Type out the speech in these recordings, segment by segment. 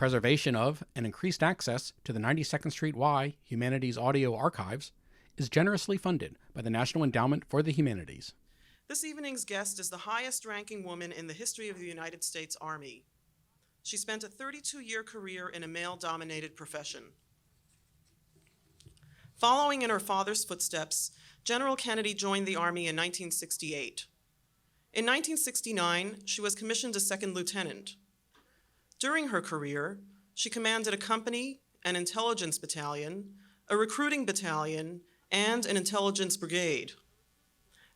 preservation of and increased access to the 92nd Street Y Humanities Audio Archives is generously funded by the National Endowment for the Humanities. This evening's guest is the highest-ranking woman in the history of the United States Army. She spent a 32-year career in a male-dominated profession. Following in her father's footsteps, General Kennedy joined the Army in 1968. In 1969, she was commissioned a second lieutenant. During her career, she commanded a company, an intelligence battalion, a recruiting battalion, and an intelligence brigade.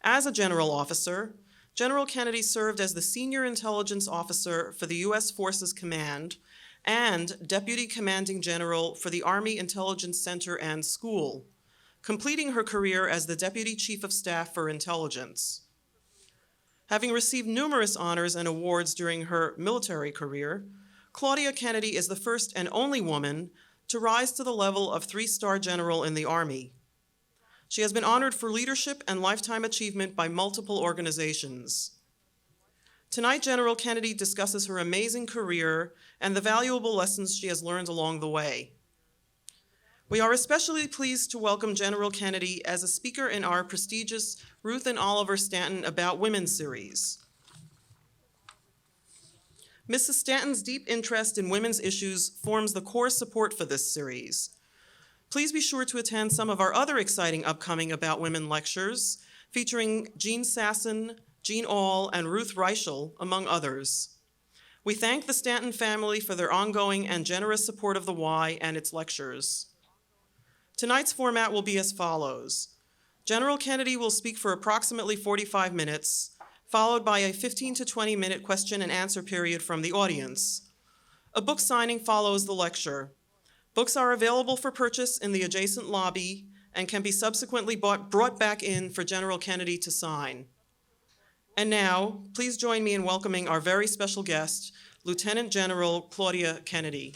As a general officer, General Kennedy served as the senior intelligence officer for the U.S. Forces Command and deputy commanding general for the Army Intelligence Center and School, completing her career as the deputy chief of staff for intelligence. Having received numerous honors and awards during her military career, Claudia Kennedy is the first and only woman to rise to the level of 3-star general in the Army. She has been honored for leadership and lifetime achievement by multiple organizations. Tonight, General Kennedy discusses her amazing career and the valuable lessons she has learned along the way. We are especially pleased to welcome General Kennedy as a speaker in our prestigious Ruth and Oliver Stanton About Women series. Mrs. Stanton's deep interest in women's issues forms the core support for this series. Please be sure to attend some of our other exciting upcoming About Women lectures, featuring Jean Sasson, Jean Aul, and Ruth Reichel, among others. We thank the Stanton family for their ongoing and generous support of the Y and its lectures. Tonight's format will be as follows. General Kennedy will speak for approximately 45 minutes, followed by a 15 to 20-minute question and answer period from the audience. A book signing follows the lecture. Books are available for purchase in the adjacent lobby and can be subsequently brought back in for General Kennedy to sign. And now, please join me in welcoming our very special guest, Lieutenant General Claudia Kennedy.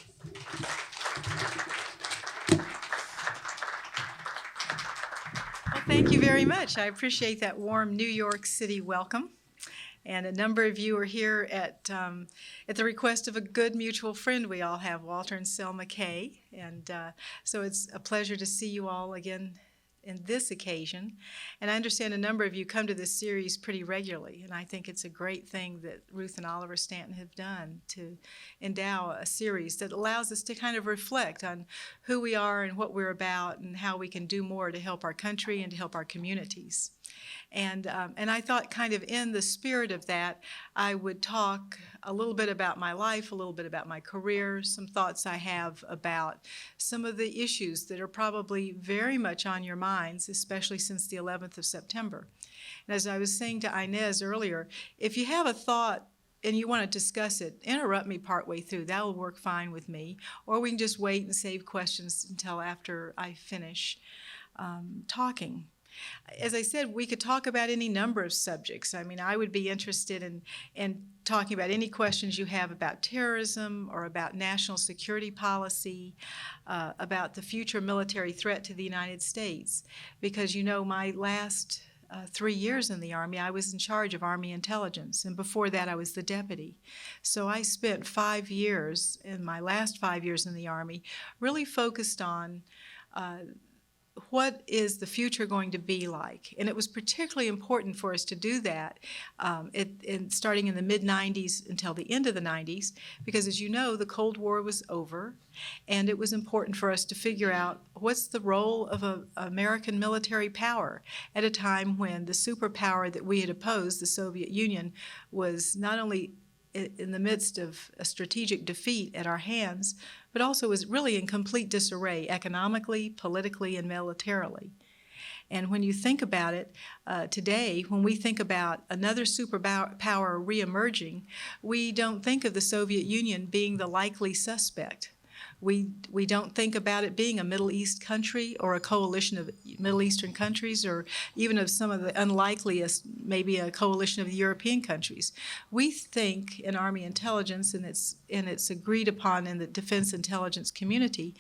Well, thank you very much. I appreciate that warm New York City welcome. And a number of you are here at the request of a good mutual friend we all have, Walter and Selma Kay. And so it's a pleasure to see you all again in this occasion. And I understand a number of you come to this series pretty regularly, and I think it's a great thing that Ruth and Oliver Stanton have done to endow a series that allows us to kind of reflect on who we are and what we're about and how we can do more to help our country and to help our communities. And I thought kind of in the spirit of that, I would talk a little bit about my life, a little bit about my career, some thoughts I have about some of the issues that are probably very much on your minds, especially since the 11th of September. And as I was saying to Inez earlier, if you have a thought and you want to discuss it, interrupt me partway through. That will work fine with me. Or we can just wait and save questions until after I finish talking. As I said, we could talk about any number of subjects. I mean, I would be interested in talking about any questions you have about terrorism or about national security policy, about the future military threat to the United States. Because, you know, my last 3 years in the Army, I was in charge of Army intelligence, and before that I was the deputy. So I spent 5 years, in my last 5 years in the Army, really focused on what is the future going to be like? And it was particularly important for us to do that starting in the mid-90s until the end of the 90s, because as you know, the Cold War was over, and it was important for us to figure out what's the role of an American military power at a time when the superpower that we had opposed, the Soviet Union, was not only in the midst of a strategic defeat at our hands, but also was really in complete disarray economically, politically, and militarily. And when you think about it, today, when we think about another superpower reemerging, we don't think of the Soviet Union being the likely suspect. We don't think about it being a Middle East country or a coalition of Middle Eastern countries, or even of some of the unlikeliest, maybe a coalition of the European countries. We think in Army intelligence, and it's agreed upon in the defense intelligence community,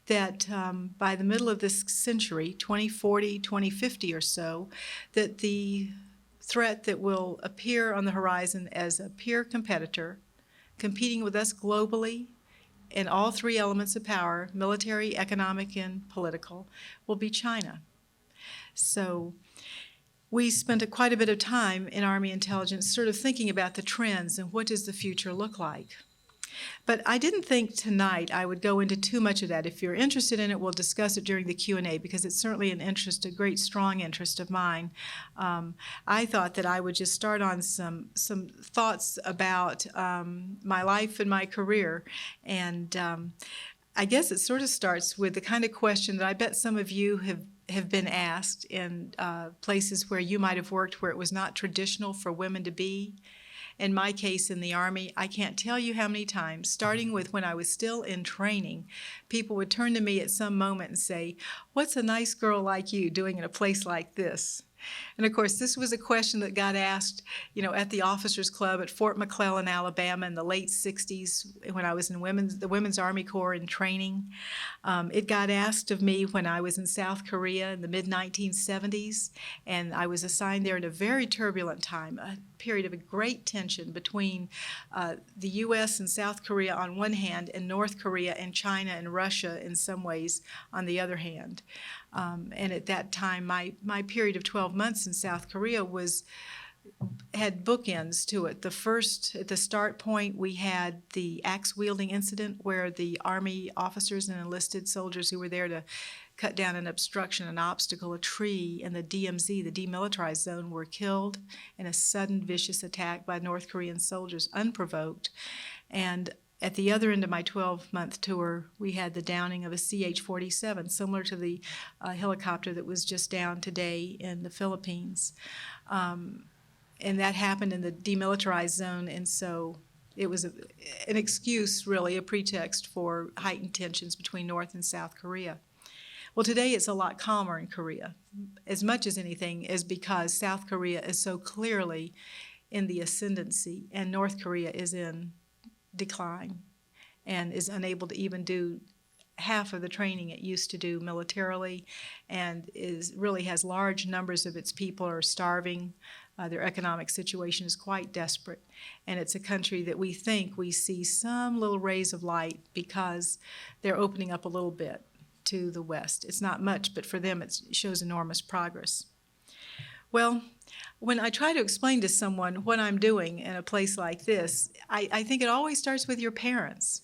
that by the middle of this century, 2040, 2050 or so, that the threat that will appear on the horizon as a peer competitor, competing with us globally, and all three elements of power, military, economic, and political, will be China. So we spent quite a bit of time in Army intelligence sort of thinking about the trends and what does the future look like. But I didn't think tonight I would go into too much of that. If you're interested in it, we'll discuss it during the Q&A because it's certainly an interest, a great strong interest of mine. I thought that I would just start on some thoughts about my life and my career. And I guess it sort of starts with the kind of question that I bet some of you have been asked in places where you might have worked where it was not traditional for women to be. In my case, in the Army, I can't tell you how many times, starting with when I was still in training, people would turn to me at some moment and say, "What's a nice girl like you doing in a place like this?" And of course, this was a question that got asked, at the Officers Club at Fort McClellan, Alabama in the late 60s when I was in the Women's Army Corps in training. It got asked of me when I was in South Korea in the mid-1970s, and I was assigned there in a very turbulent time, a period of great tension between the U.S. and South Korea on one hand, and North Korea and China and Russia in some ways on the other hand. And at that time, my period of 12 months in South Korea had bookends to it. At the start point, we had the axe-wielding incident where the Army officers and enlisted soldiers who were there to cut down an obstruction, an obstacle, a tree in the DMZ, the demilitarized zone, were killed in a sudden, vicious attack by North Korean soldiers, unprovoked. And at the other end of my 12-month tour, we had the downing of a CH-47, similar to the helicopter that was just down today in the Philippines. And that happened in the demilitarized zone, and so it was an excuse, really, a pretext for heightened tensions between North and South Korea. Well, today it's a lot calmer in Korea, as much as anything is because South Korea is so clearly in the ascendancy, and North Korea is in decline and is unable to even do half of the training it used to do militarily, and really has large numbers of its people are starving. Their economic situation is quite desperate, and it's a country that we think we see some little rays of light because they're opening up a little bit to the West. It's not much, but for them it shows enormous progress. Well, when I try to explain to someone what I'm doing in a place like this, I think it always starts with your parents.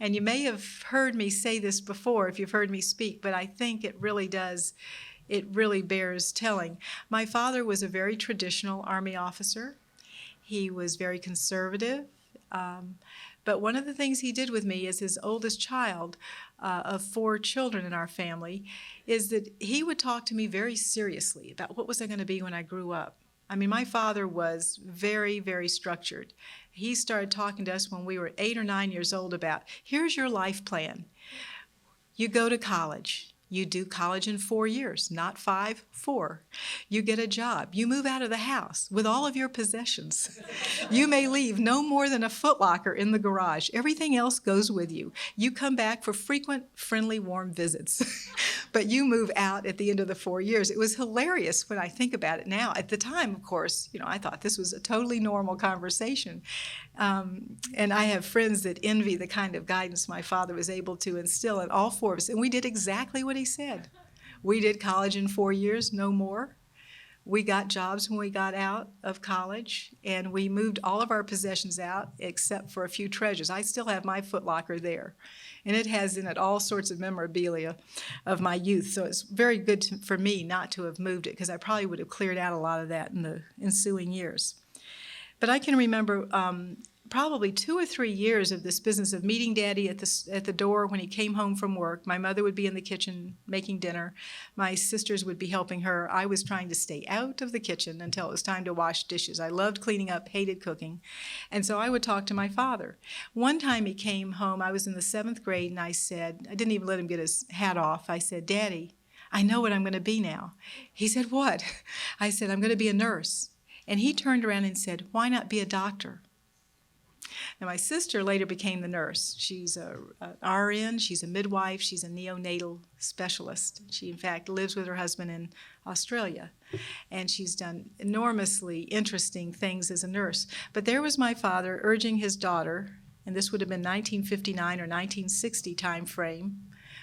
And you may have heard me say this before if you've heard me speak, but I think it really bears telling. My father was a very traditional Army officer. He was very conservative. But one of the things he did with me as his oldest child of 4 children in our family is that he would talk to me very seriously about what was I going to be when I grew up. I mean, my father was very, very structured. He started talking to us when we were 8 or 9 years old about, here's your life plan. You go to college. You do college in 4 years, not 5, 4. You get a job. You move out of the house with all of your possessions. You may leave no more than a footlocker in the garage. Everything else goes with you. You come back for frequent, friendly, warm visits. But you move out at the end of the 4 years. It was hilarious when I think about it now. At the time, of course, I thought this was a totally normal conversation. And I have friends that envy the kind of guidance my father was able to instill in all 4 of us. And we did exactly what he said. We did college in 4 years, no more. We got jobs when we got out of college, and we moved all of our possessions out except for a few treasures. I still have my footlocker there, and it has in it all sorts of memorabilia of my youth. So it's very good for me not to have moved it, because I probably would have cleared out a lot of that in the ensuing years. But I can remember probably 2 or 3 years of this business of meeting Daddy at the door when he came home from work. My mother would be in the kitchen making dinner. My sisters would be helping her. I was trying to stay out of the kitchen until it was time to wash dishes. I loved cleaning up, hated cooking. And so I would talk to my father. One time he came home, I was in the 7th grade, and I didn't even let him get his hat off. I said, "Daddy, I know what I'm going to be now." He said, "What?" I said, "I'm going to be a nurse." And he turned around and said, "Why not be a doctor?" Now, my sister later became the nurse. She's an RN, she's a midwife, she's a neonatal specialist. She, in fact, lives with her husband in Australia. And she's done enormously interesting things as a nurse. But there was my father urging his daughter and this would have been 1959 or 1960 time frame,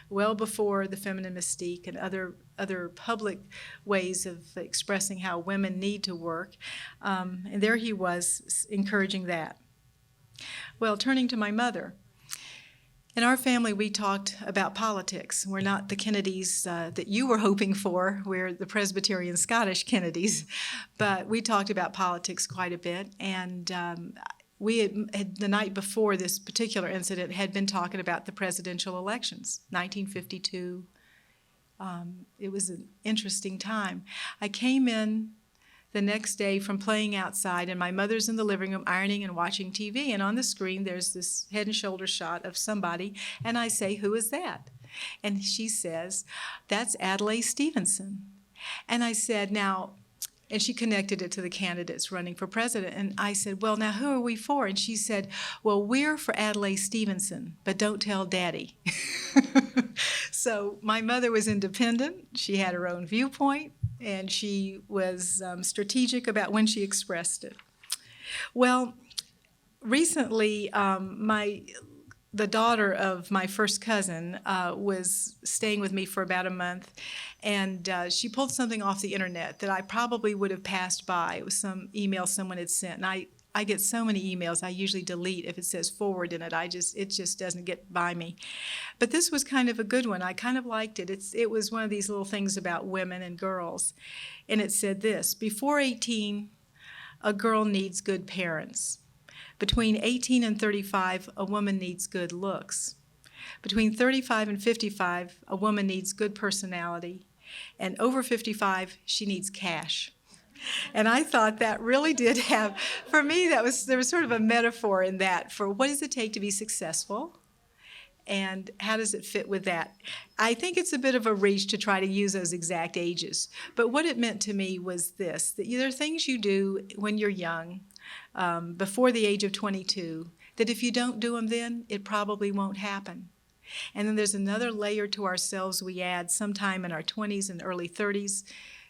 well before the feminine mystique and other public ways of expressing how women need to work. And there he was encouraging that. Well, turning to my mother. In our family, we talked about politics. We're not the Kennedys that you were hoping for. We're the Presbyterian Scottish Kennedys. But we talked about politics quite a bit. And we had, the night before this particular incident, had been talking about the presidential elections, 1952. It was an interesting time. I came in the next day from playing outside, and my mother's in the living room ironing and watching TV, and on the screen there's this head and shoulder shot of somebody, and I say, "Who is that?" And she says, "That's Adlai Stevenson." And I said, "Now," and she connected it to the candidates running for president, and I said, "Well, now who are we for?" And she said, "Well, we're for Adlai Stevenson, but don't tell Daddy." So my mother was independent. She had her own viewpoint, and she was strategic about when she expressed it. Well, recently, the daughter of my first cousin was staying with me for about a month, and she pulled something off the internet that I probably would have passed by. It was some email someone had sent, and I get so many emails, I usually delete if it says forward in it. It just doesn't get by me. But this was kind of a good one. I kind of liked it. It was one of these little things about women and girls. And it said this: before 18, a girl needs good parents. Between 18 and 35, a woman needs good looks. Between 35 and 55, a woman needs good personality. And over 55, she needs cash. And I thought that really did have, for me, there was sort of a metaphor in that for what does it take to be successful, and how does it fit with that. I think it's a bit of a reach to try to use those exact ages, but what it meant to me was this, that there are things you do when you're young, before the age of 22, that if you don't do them then, it probably won't happen. And then there's another layer to ourselves we add sometime in our 20s and early 30s,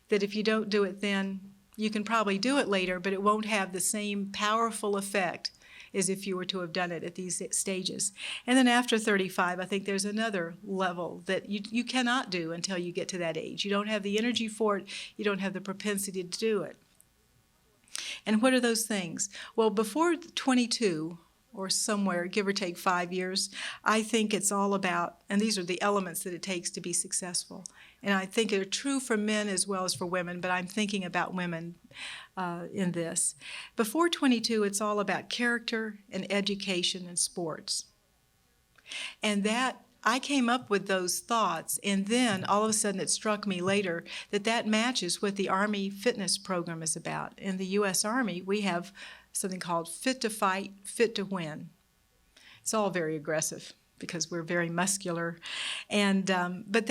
that if you don't do it then, you can probably do it later, but it won't have the same powerful effect as if you were to have done it at these stages. And then after 35, I think there's another level that you cannot do until you get to that age. You don't have the energy for it. You don't have the propensity to do it. And what are those things? Well, before 22, or somewhere, give or take 5 years, I think it's all about, and these are the elements that it takes to be successful. And I think they're true for men as well as for women, but I'm thinking about women in this. Before 22, it's all about character and education and sports. And that, I came up with those thoughts, and then all of a sudden it struck me later that matches what the Army fitness program is about. In the U.S. Army, we have something called Fit to Fight, Fit to Win. It's all very aggressive because we're very muscular. And but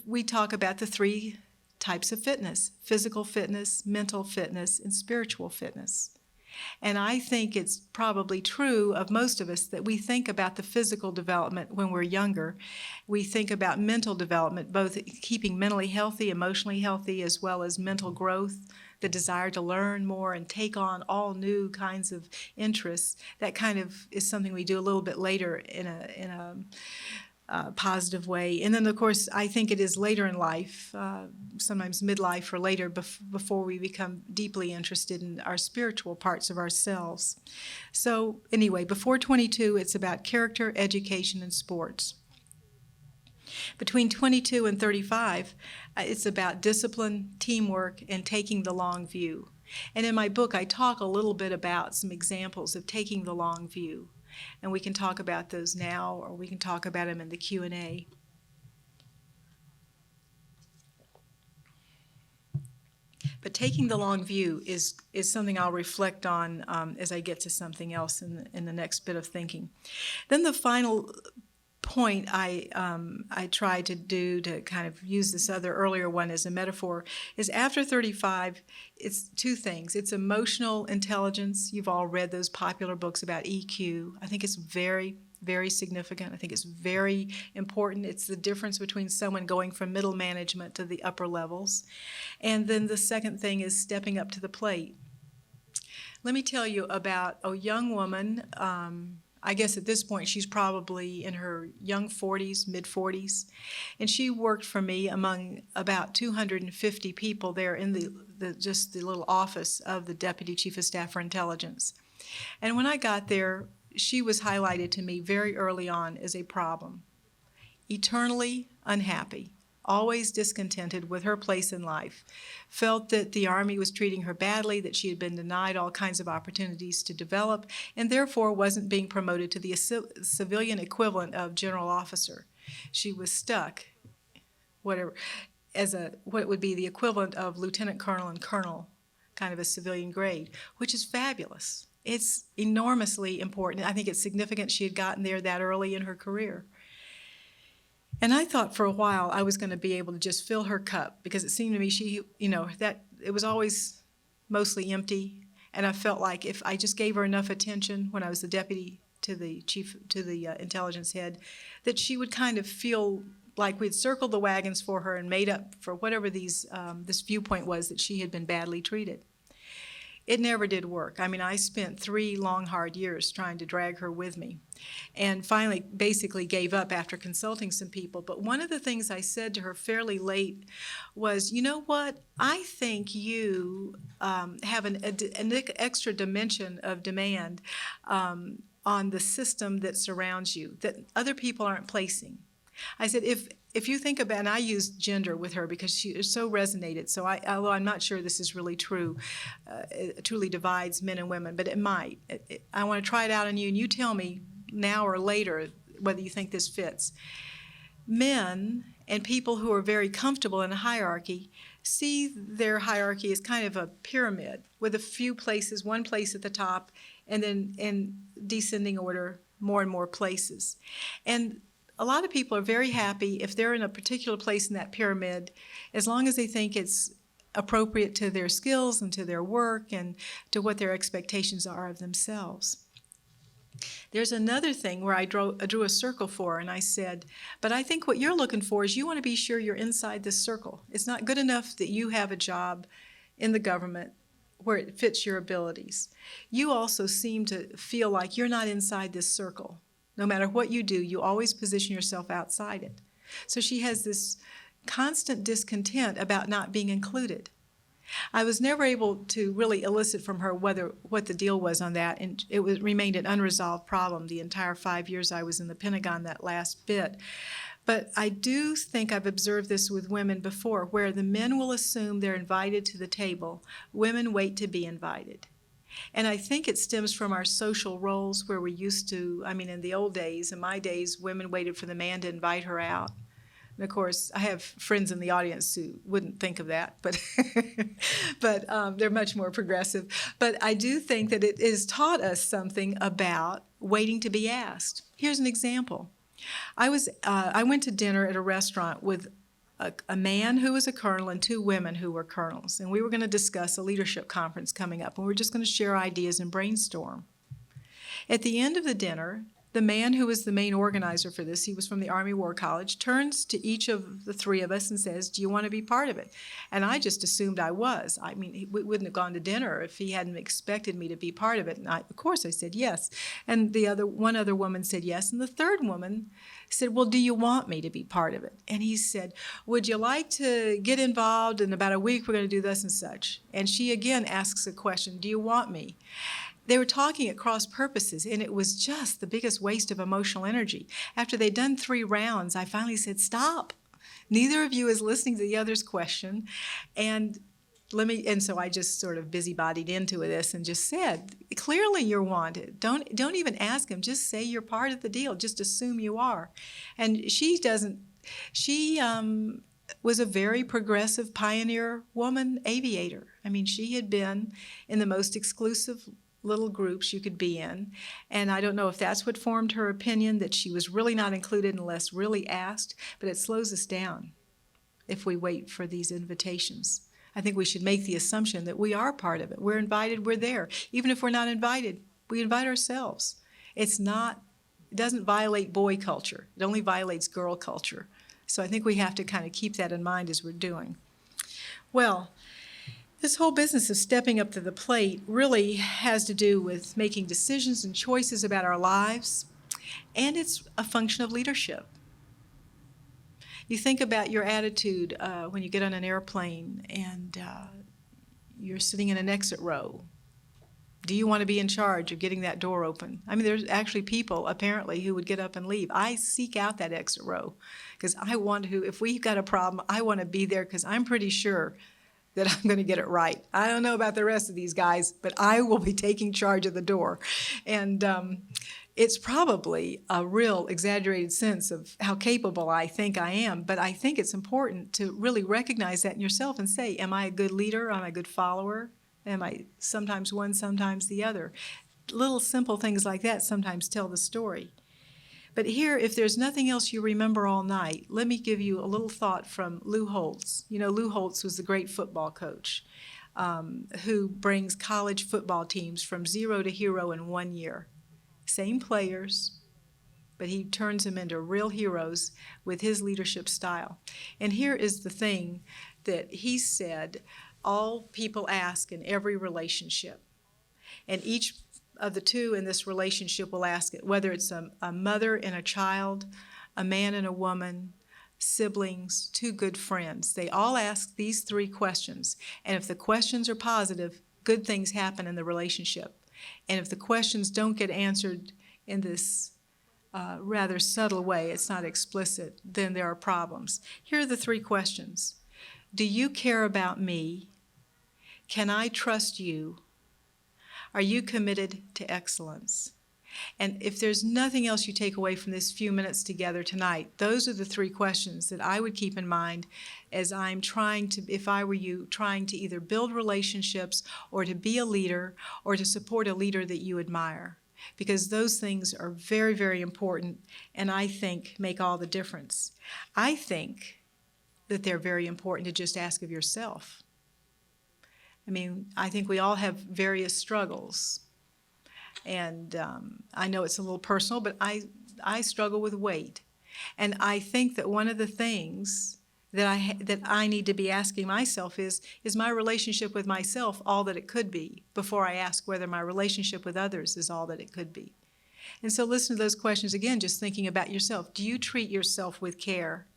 we talk about the three types of fitness: physical fitness, mental fitness, and spiritual fitness. And I think it's probably true of most of us that we think about the physical development when we're younger. We think about mental development, both keeping mentally healthy, emotionally healthy, as well as mental growth, the desire to learn more and take on all new kinds of interests. That kind of is something we do a little bit later in a positive way. And then, of course, I think it is later in life, sometimes midlife or later, before we become deeply interested in our spiritual parts of ourselves. So anyway, before 22, it's about character, education, and sports. Between 22 and 35, it's about discipline, teamwork, and taking the long view. And in my book, I talk a little bit about some examples of taking the long view. And we can talk about those now, or we can talk about them in the Q&A. But taking the long view is something I'll reflect on as I get to something else in the next bit of thinking. Then the final point I try to do to kind of use this other earlier one as a metaphor is after 35, it's two things. It's emotional intelligence. You've all read those popular books about EQ. I think it's very, very significant. I think it's very important. It's the difference between someone going from middle management to the upper levels. And then the second thing is stepping up to the plate. Let me tell you about a young woman. I guess at this point she's probably in her young 40s, mid-40s, and she worked for me among about 250 people there in just the little office of the Deputy Chief of Staff for Intelligence. And when I got there, she was highlighted to me very early on as a problem. Eternally unhappy, always discontented with her place in life, felt that the Army was treating her badly, that she had been denied all kinds of opportunities to develop, and therefore wasn't being promoted to the civilian equivalent of general officer. She was stuck, what would be the equivalent of lieutenant colonel and colonel, kind of a civilian grade, which is fabulous. It's enormously important. I think it's significant she had gotten there that early in her career. And I thought for a while I was going to be able to just fill her cup, because it seemed to me that it was always mostly empty, and I felt like if I just gave her enough attention when I was the deputy to the intelligence head, that she would kind of feel like we'd circled the wagons for her and made up for whatever this viewpoint was that she had been badly treated. It never did work. I mean, I spent 3 long, hard years trying to drag her with me, and finally basically gave up after consulting some people. But one of the things I said to her fairly late was, you know what, I think you have an extra dimension of demand on the system that surrounds you that other people aren't placing. I said, if you think about, and I used gender with her because she so resonated, so although I'm not sure this is really true, it truly divides men and women, but it might. I want to try it out on you, and you tell me now or later whether you think this fits. Men and people who are very comfortable in a hierarchy see their hierarchy as kind of a pyramid with a few places, one place at the top, and then in descending order, more and more places. And a lot of people are very happy if they're in a particular place in that pyramid, as long as they think it's appropriate to their skills and to their work and to what their expectations are of themselves. There's another thing where I drew a circle for her, and I said, but I think what you're looking for is you want to be sure you're inside this circle. It's not good enough that you have a job in the government where it fits your abilities. You also seem to feel like you're not inside this circle. No matter what you do, you always position yourself outside it. So she has this constant discontent about not being included. I was never able to really elicit from her what the deal was on that, and it remained an unresolved problem the entire 5 years I was in the Pentagon, that last bit. But I do think I've observed this with women before, where the men will assume they're invited to the table. Women wait to be invited. And I think it stems from our social roles where we used to, I mean, in the old days, in my days, women waited for the man to invite her out. And of course, I have friends in the audience who wouldn't think of that, but they're much more progressive. But I do think that it has taught us something about waiting to be asked. Here's an example. I went to dinner at a restaurant with a man who was a colonel and 2 women who were colonels, and we were going to discuss a leadership conference coming up, and we were just going to share ideas and brainstorm. At the end of the dinner, the man who was the main organizer for this, he was from the Army War College, turns to each of the 3 of us and says, do you want to be part of it? And I just assumed I was. I mean, we wouldn't have gone to dinner if he hadn't expected me to be part of it. And of course I said yes. And one other woman said yes. And the 3rd woman said, well, do you want me to be part of it? And he said, would you like to get involved? In about a week, we're going to do this and such. And she again asks a question, do you want me? They were talking at cross purposes, and it was just the biggest waste of emotional energy. After they'd done 3 rounds, I finally said, stop. Neither of you is listening to the other's question. And so I just sort of busybodied into this and just said, clearly you're wanted. Don't even ask him. Just say you're part of the deal. Just assume you are. And she was a very progressive pioneer woman aviator. I mean, she had been in the most exclusive little groups you could be in, and I don't know if that's what formed her opinion, that she was really not included unless really asked, but it slows us down if we wait for these invitations. I think we should make the assumption that we are part of it. We're invited, we're there. Even if we're not invited, we invite ourselves. It doesn't violate boy culture. It only violates girl culture. So I think we have to kind of keep that in mind as we're doing. Well, This whole business of stepping up to the plate really has to do with making decisions and choices about our lives, and it's a function of leadership. You think about your attitude when you get on an airplane and you're sitting in an exit row. Do you want to be in charge of getting that door open? I mean, there's actually people, apparently, who would get up and leave. I seek out that exit row because I want to, if we've got a problem, I want to be there because I'm pretty sure that I'm going to get it right. I don't know about the rest of these guys, but I will be taking charge of the door. And it's probably a real exaggerated sense of how capable I think I am, but I think it's important to really recognize that in yourself and say, am I a good leader? Am I a good follower? Am I sometimes one, sometimes the other? Little simple things like that sometimes tell the story. But here, if there's nothing else you remember all night, let me give you a little thought from Lou Holtz. You know, Lou Holtz was the great football coach who brings college football teams from 0 to hero in 1 year. Same players, but he turns them into real heroes with his leadership style. And here is the thing that he said all people ask in every relationship. And each of the two in this relationship will ask it, whether it's a mother and a child, a man and a woman, siblings, two good friends. They all ask these three questions. And if the questions are positive, good things happen in the relationship. And if the questions don't get answered in this rather subtle way, it's not explicit, then there are problems. Here are the three questions. Do you care about me? Can I trust you? Are you committed to excellence? And if there's nothing else you take away from this few minutes together tonight, those are the three questions that I would keep in mind as I'm trying to, if I were you, trying to either build relationships or to be a leader or to support a leader that you admire. Because those things are very, very important and I think make all the difference. I think that they're very important to just ask of yourself. I mean, I think we all have various struggles. And I know it's a little personal, but I struggle with weight. And I think that one of the things that I need to be asking myself is my relationship with myself all that it could be before I ask whether my relationship with others is all that it could be. And so listen to those questions again, just thinking about yourself. Do you treat yourself with care?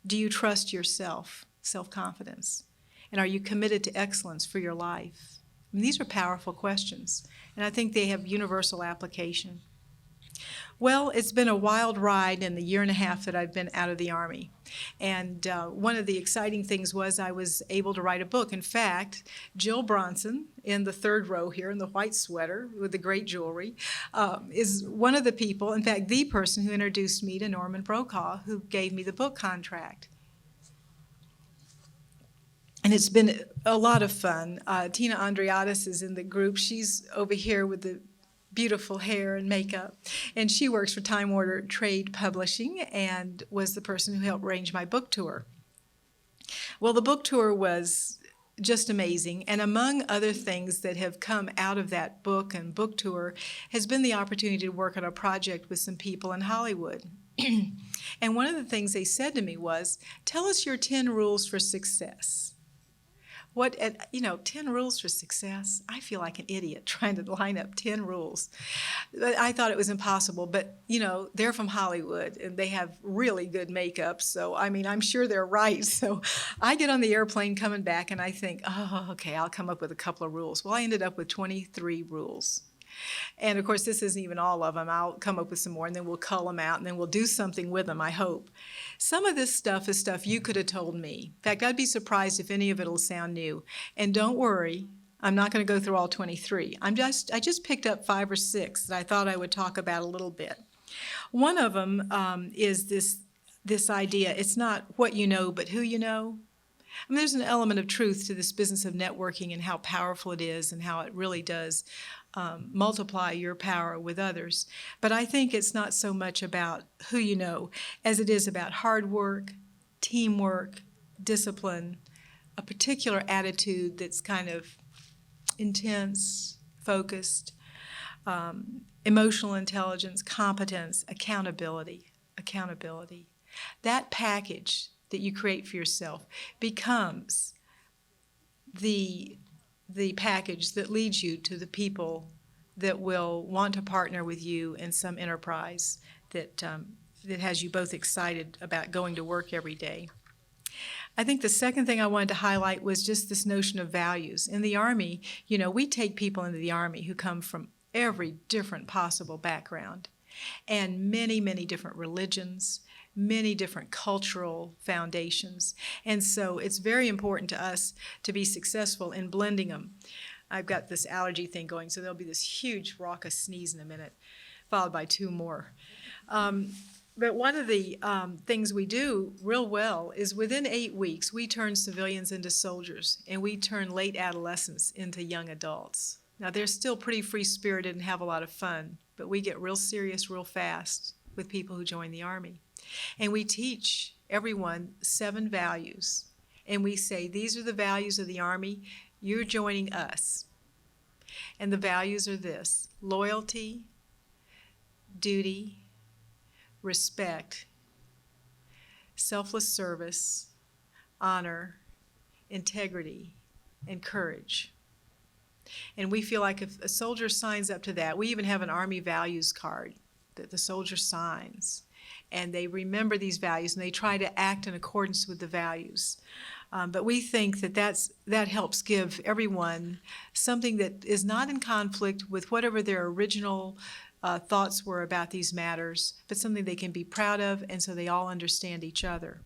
Do you trust yourself? Self-confidence. And are you committed to excellence for your life? I mean, these are powerful questions, and I think they have universal application. Well, it's been a wild ride in the year and a half that I've been out of the Army. And one of the exciting things was I was able to write a book. In fact, Jill Bronson, in the third row here in the white sweater with the great jewelry, is one of the people, in fact, the person who introduced me to Norman Brokaw, who gave me the book contract. And it's been a lot of fun. Tina Andreatis is in the group. She's over here with the beautiful hair and makeup. And she works for Time Warner Trade Publishing and was the person who helped arrange my book tour. Well, the book tour was just amazing. And among other things that have come out of that book and book tour has been the opportunity to work on a project with some people in Hollywood. And one of the things they said to me was, tell us your 10 rules for success. 10 rules for success? I feel like an idiot trying to line up 10 rules. I thought it was impossible, but, they're from Hollywood, and they have really good makeup, so, I'm sure they're right. So I get on the airplane coming back, and I think, okay, I'll come up with a couple of rules. Well, I ended up with 23 rules. And, of course, this isn't even all of them. I'll come up with some more, and then we'll cull them out, and then we'll do something with them, I hope. Some of this stuff is stuff you could have told me. In fact, I'd be surprised if any of it will sound new. And don't worry, I'm not going to go through all 23. I just picked up 5 or 6 that I thought I would talk about a little bit. One of them is this idea, it's not what you know, but who you know. There's an element of truth to this business of networking and how powerful it is and how it really does multiply your power with others. But I think it's not so much about who you know as it is about hard work, teamwork, discipline, a particular attitude that's kind of intense, focused, emotional intelligence, competence, accountability. That package that you create for yourself becomes the package that leads you to the people that will want to partner with you in some enterprise that has you both excited about going to work every day. I think the second thing I wanted to highlight was just this notion of values. In the Army, we take people into the Army who come from every different possible background and many, many different religions, many different cultural foundations. And so it's very important to us to be successful in blending them. I've got this allergy thing going, so there'll be this huge raucous sneeze in a minute, followed by two more. But one of the things we do real well is within 8 weeks, we turn civilians into soldiers, and we turn late adolescents into young adults. Now, they're still pretty free-spirited and have a lot of fun, but we get real serious real fast with people who join the Army. And we teach everyone 7 values, and we say, these are the values of the Army. You're joining us. And the values are this: loyalty, duty, respect, selfless service, honor, integrity, and courage. And we feel like if a soldier signs up to that, we even have an Army values card that the soldier signs, and they remember these values and they try to act in accordance with the values. But we think that helps give everyone something that is not in conflict with whatever their original thoughts were about these matters, but something they can be proud of, and so they all understand each other.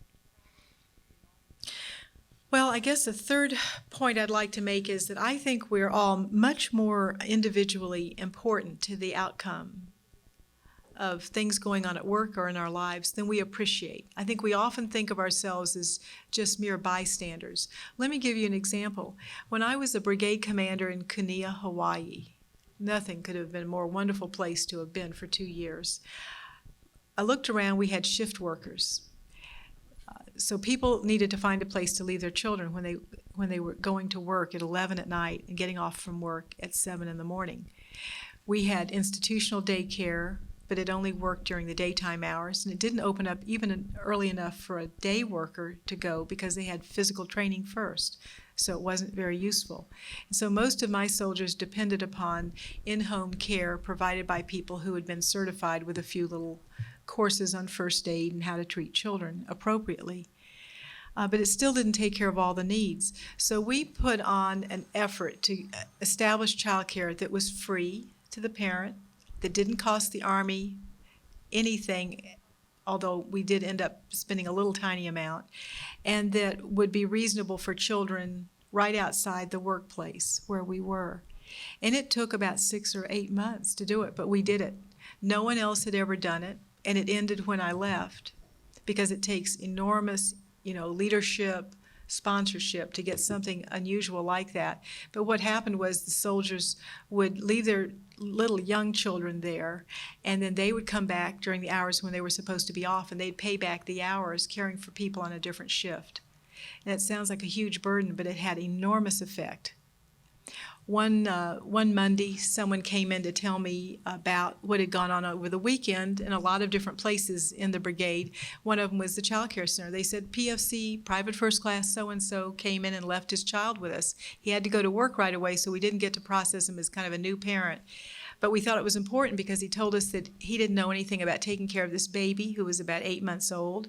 Well, I guess the third point I'd like to make is that I think we're all much more individually important to the outcome of things going on at work or in our lives than we appreciate. I think we often think of ourselves as just mere bystanders. Let me give you an example. When I was a brigade commander in Kunia, Hawaii, nothing could have been a more wonderful place to have been for 2 years. I looked around, we had shift workers. So people needed to find a place to leave their children when they were going to work at 11 at night and getting off from work at 7 in the morning. We had institutional daycare, but it only worked during the daytime hours, and it didn't open up even early enough for a day worker to go because they had physical training first, so it wasn't very useful. And so most of my soldiers depended upon in-home care provided by people who had been certified with a few little courses on first aid and how to treat children appropriately. But it still didn't take care of all the needs. So we put on an effort to establish child care that was free to the parent, that didn't cost the Army anything, although we did end up spending a little tiny amount, and that would be reasonable for children right outside the workplace where we were. And it took about 6 or 8 months to do it, but we did it. No one else had ever done it, and it ended when I left, because it takes enormous, leadership, sponsorship to get something unusual like that. But what happened was the soldiers would leave their little young children there, and then they would come back during the hours when they were supposed to be off, and they'd pay back the hours caring for people on a different shift. And it sounds like a huge burden, but it had enormous effect. One Monday, someone came in to tell me about what had gone on over the weekend in a lot of different places in the brigade. One of them was the child care center. They said PFC, Private First Class so-and-so, came in and left his child with us. He had to go to work right away, so we didn't get to process him as kind of a new parent. But we thought it was important because he told us that he didn't know anything about taking care of this baby who was about 8 months old.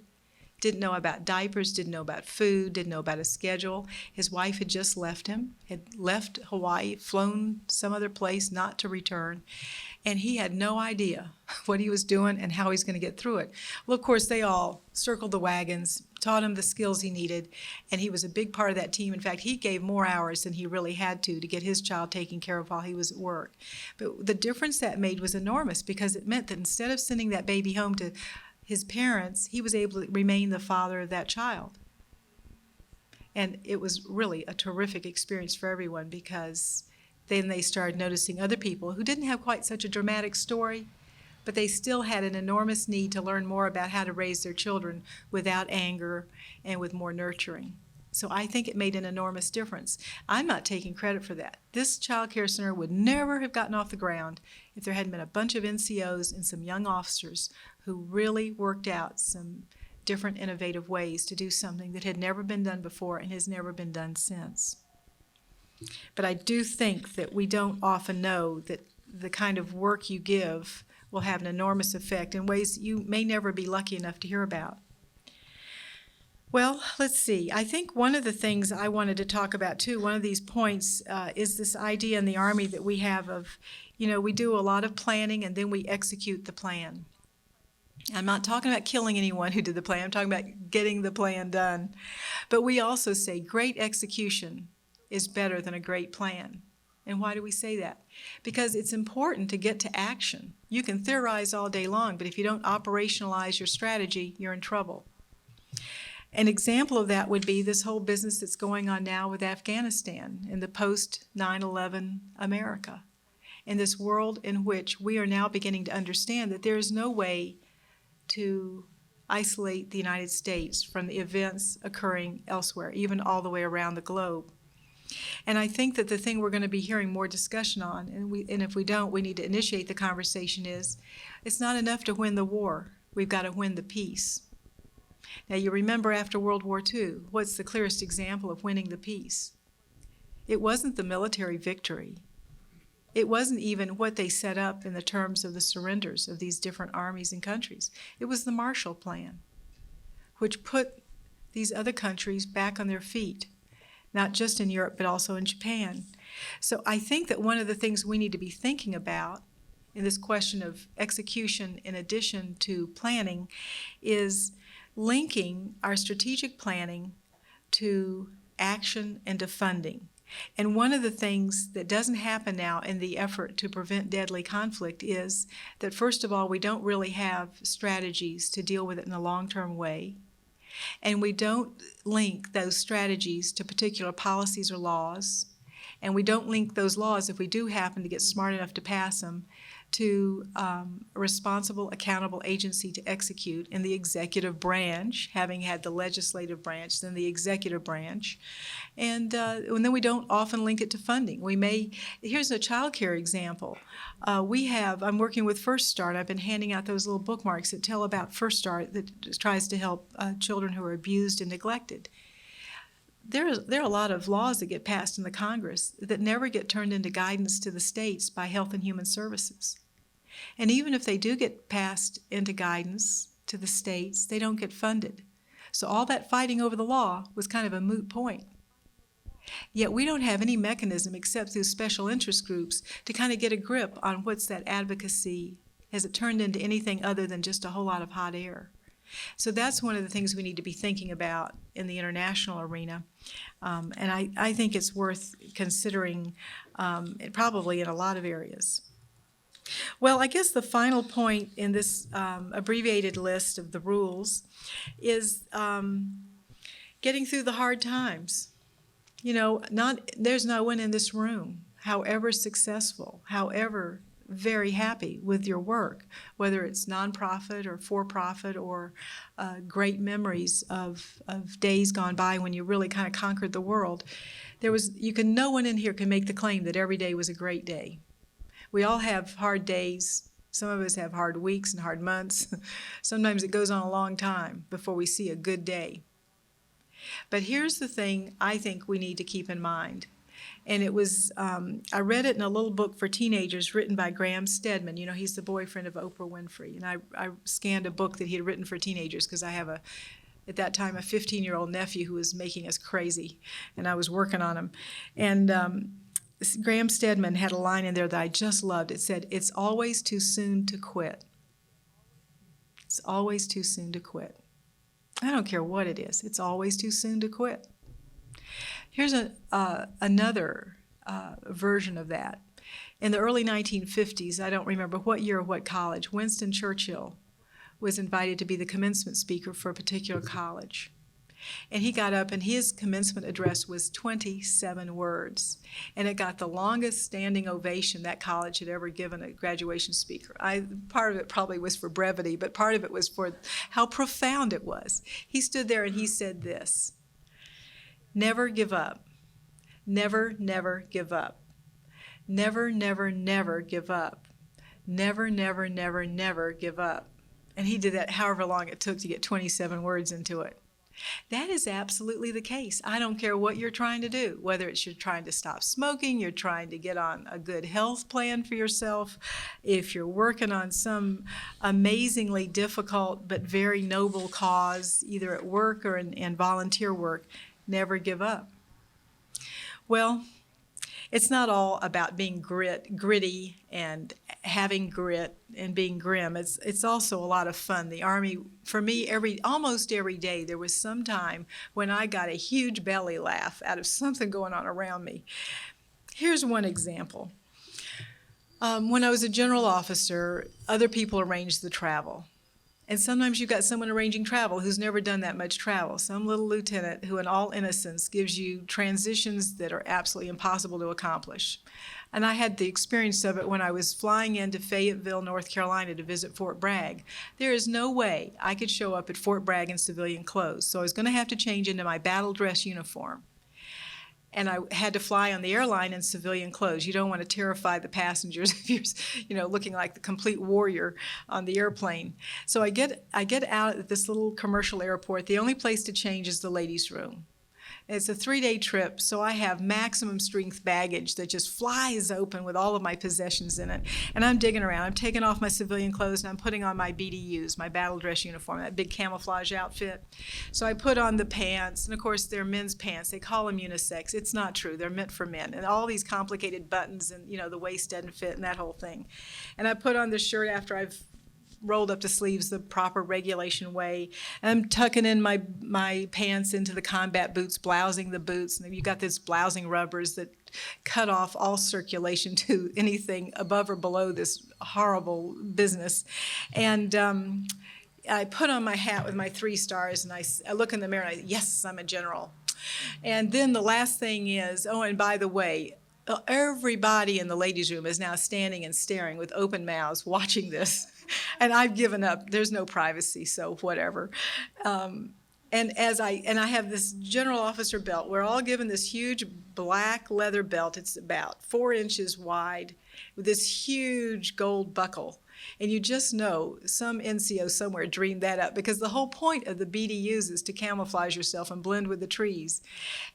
Didn't know about diapers, didn't know about food, didn't know about a schedule. His wife had just left him, had left Hawaii, flown some other place not to return, and he had no idea what he was doing and how he was going to get through it. Well, of course, they all circled the wagons, taught him the skills he needed, and he was a big part of that team. In fact, he gave more hours than he really had to get his child taken care of while he was at work. But the difference that made was enormous, because it meant that instead of sending that baby home to his parents, he was able to remain the father of that child. And it was really a terrific experience for everyone, because then they started noticing other people who didn't have quite such a dramatic story, but they still had an enormous need to learn more about how to raise their children without anger and with more nurturing. So I think it made an enormous difference. I'm not taking credit for that. This child care center would never have gotten off the ground if there hadn't been a bunch of NCOs and some young officers who really worked out some different innovative ways to do something that had never been done before and has never been done since. But I do think that we don't often know that the kind of work you give will have an enormous effect in ways you may never be lucky enough to hear about. Well, let's see. I think one of the things I wanted to talk about, too, one of these points is this idea in the Army that we have of, we do a lot of planning and then we execute the plan. I'm not talking about killing anyone who did the plan. I'm talking about getting the plan done. But we also say great execution is better than a great plan. And why do we say that? Because it's important to get to action. You can theorize all day long, but if you don't operationalize your strategy, you're in trouble. An example of that would be this whole business that's going on now with Afghanistan in the post-9/11 America, in this world in which we are now beginning to understand that there is no way to isolate the United States from the events occurring elsewhere, even all the way around the globe. And I think that the thing we're going to be hearing more discussion on, and if we don't, we need to initiate the conversation, is it's not enough to win the war. We've got to win the peace. Now, you remember after World War II, what's the clearest example of winning the peace? It wasn't the military victory. It wasn't even what they set up in the terms of the surrenders of these different armies and countries. It was the Marshall Plan, which put these other countries back on their feet, not just in Europe, but also in Japan. So I think that one of the things we need to be thinking about in this question of execution in addition to planning is linking our strategic planning to action and to funding. And one of the things that doesn't happen now in the effort to prevent deadly conflict is that, first of all, we don't really have strategies to deal with it in a long-term way. And we don't link those strategies to particular policies or laws. And we don't link those laws, if we do happen to get smart enough to pass them, to a responsible, accountable agency to execute in the executive branch, having had the legislative branch, then the executive branch. And then we don't often link it to funding. Here's a child care example. I'm working with First Start. I've been handing out those little bookmarks that tell about First Start that tries to help children who are abused and neglected. There are a lot of laws that get passed in the Congress that never get turned into guidance to the states by Health and Human Services. And even if they do get passed into guidance to the states, they don't get funded. So all that fighting over the law was kind of a moot point. Yet we don't have any mechanism except through special interest groups to kind of get a grip on what's that advocacy. Has it turned into anything other than just a whole lot of hot air? So that's one of the things we need to be thinking about in the international arena. And I think it's worth considering probably in a lot of areas. Well, I guess the final point in this abbreviated list of the rules is getting through the hard times. There's no one in this room, however successful, however very happy with your work, whether it's nonprofit or for-profit or great memories of days gone by when you really kind of conquered the world. No one in here can make the claim that every day was a great day. We all have hard days. Some of us have hard weeks and hard months. Sometimes it goes on a long time before we see a good day. But here's the thing I think we need to keep in mind. And it was, I read it in a little book for teenagers written by Graham Stedman. He's the boyfriend of Oprah Winfrey. And I scanned a book that he had written for teenagers because I have at that time, a 15-year-old nephew who was making us crazy. And I was working on him. And Graham Stedman had a line in there that I just loved. It said, "It's always too soon to quit." It's always too soon to quit. I don't care what it is. It's always too soon to quit. Here's another version of that. In the early 1950s, I don't remember what year or what college, Winston Churchill was invited to be the commencement speaker for a particular college. And he got up and his commencement address was 27 words. And it got the longest standing ovation that college had ever given a graduation speaker. Part of it probably was for brevity, but part of it was for how profound it was. He stood there and he said this: "Never give up. Never, never give up. Never, never, never give up. Never, never, never, never give up." And he did that however long it took to get 27 words into it. That is absolutely the case. I don't care what you're trying to do, whether it's you're trying to stop smoking, you're trying to get on a good health plan for yourself, if you're working on some amazingly difficult but very noble cause, either at work or in volunteer work, never give up. Well, it's not all about being gritty and having grit and being grim. It's also a lot of fun. The Army, for me, almost every day there was some time when I got a huge belly laugh out of something going on around me. Here's one example. When I was a general officer, other people arranged the travel. And sometimes you've got someone arranging travel who's never done that much travel, some little lieutenant who in all innocence gives you transitions that are absolutely impossible to accomplish. And I had the experience of it when I was flying into Fayetteville, North Carolina to visit Fort Bragg. There is no way I could show up at Fort Bragg in civilian clothes, so I was going to have to change into my battle dress uniform. And I had to fly on the airline in civilian clothes. You don't want to terrify the passengers if you're, looking like the complete warrior on the airplane. So I get out at this little commercial airport. The only place to change is the ladies' room. It's a 3-day trip, so I have maximum strength baggage that just flies open with all of my possessions in it. And I'm digging around. I'm taking off my civilian clothes and I'm putting on my BDUs, my battle dress uniform, that big camouflage outfit. So I put on the pants, and of course they're men's pants. They call them unisex. It's not true. They're meant for men. And all these complicated buttons and, the waist doesn't fit and that whole thing. And I put on the shirt after I've rolled up the sleeves the proper regulation way. And I'm tucking in my pants into the combat boots, blousing the boots. And you've got these blousing rubbers that cut off all circulation to anything above or below this horrible business. And I put on my hat with my 3 stars, and I look in the mirror and yes, I'm a general. And then the last thing is, oh, and by the way, everybody in the ladies' room is now standing and staring with open mouths watching this. And I've given up. There's no privacy, so whatever. And I have this general officer belt. We're all given this huge black leather belt. It's about 4 inches wide with this huge gold buckle. And you just know some NCO somewhere dreamed that up, because the whole point of the BDUs is to camouflage yourself and blend with the trees.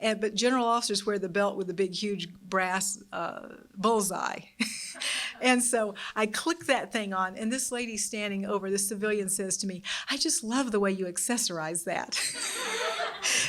But general officers wear the belt with the big, huge brass bullseye. And so I click that thing on, and this lady standing over, this civilian says to me, "I just love the way you accessorize that."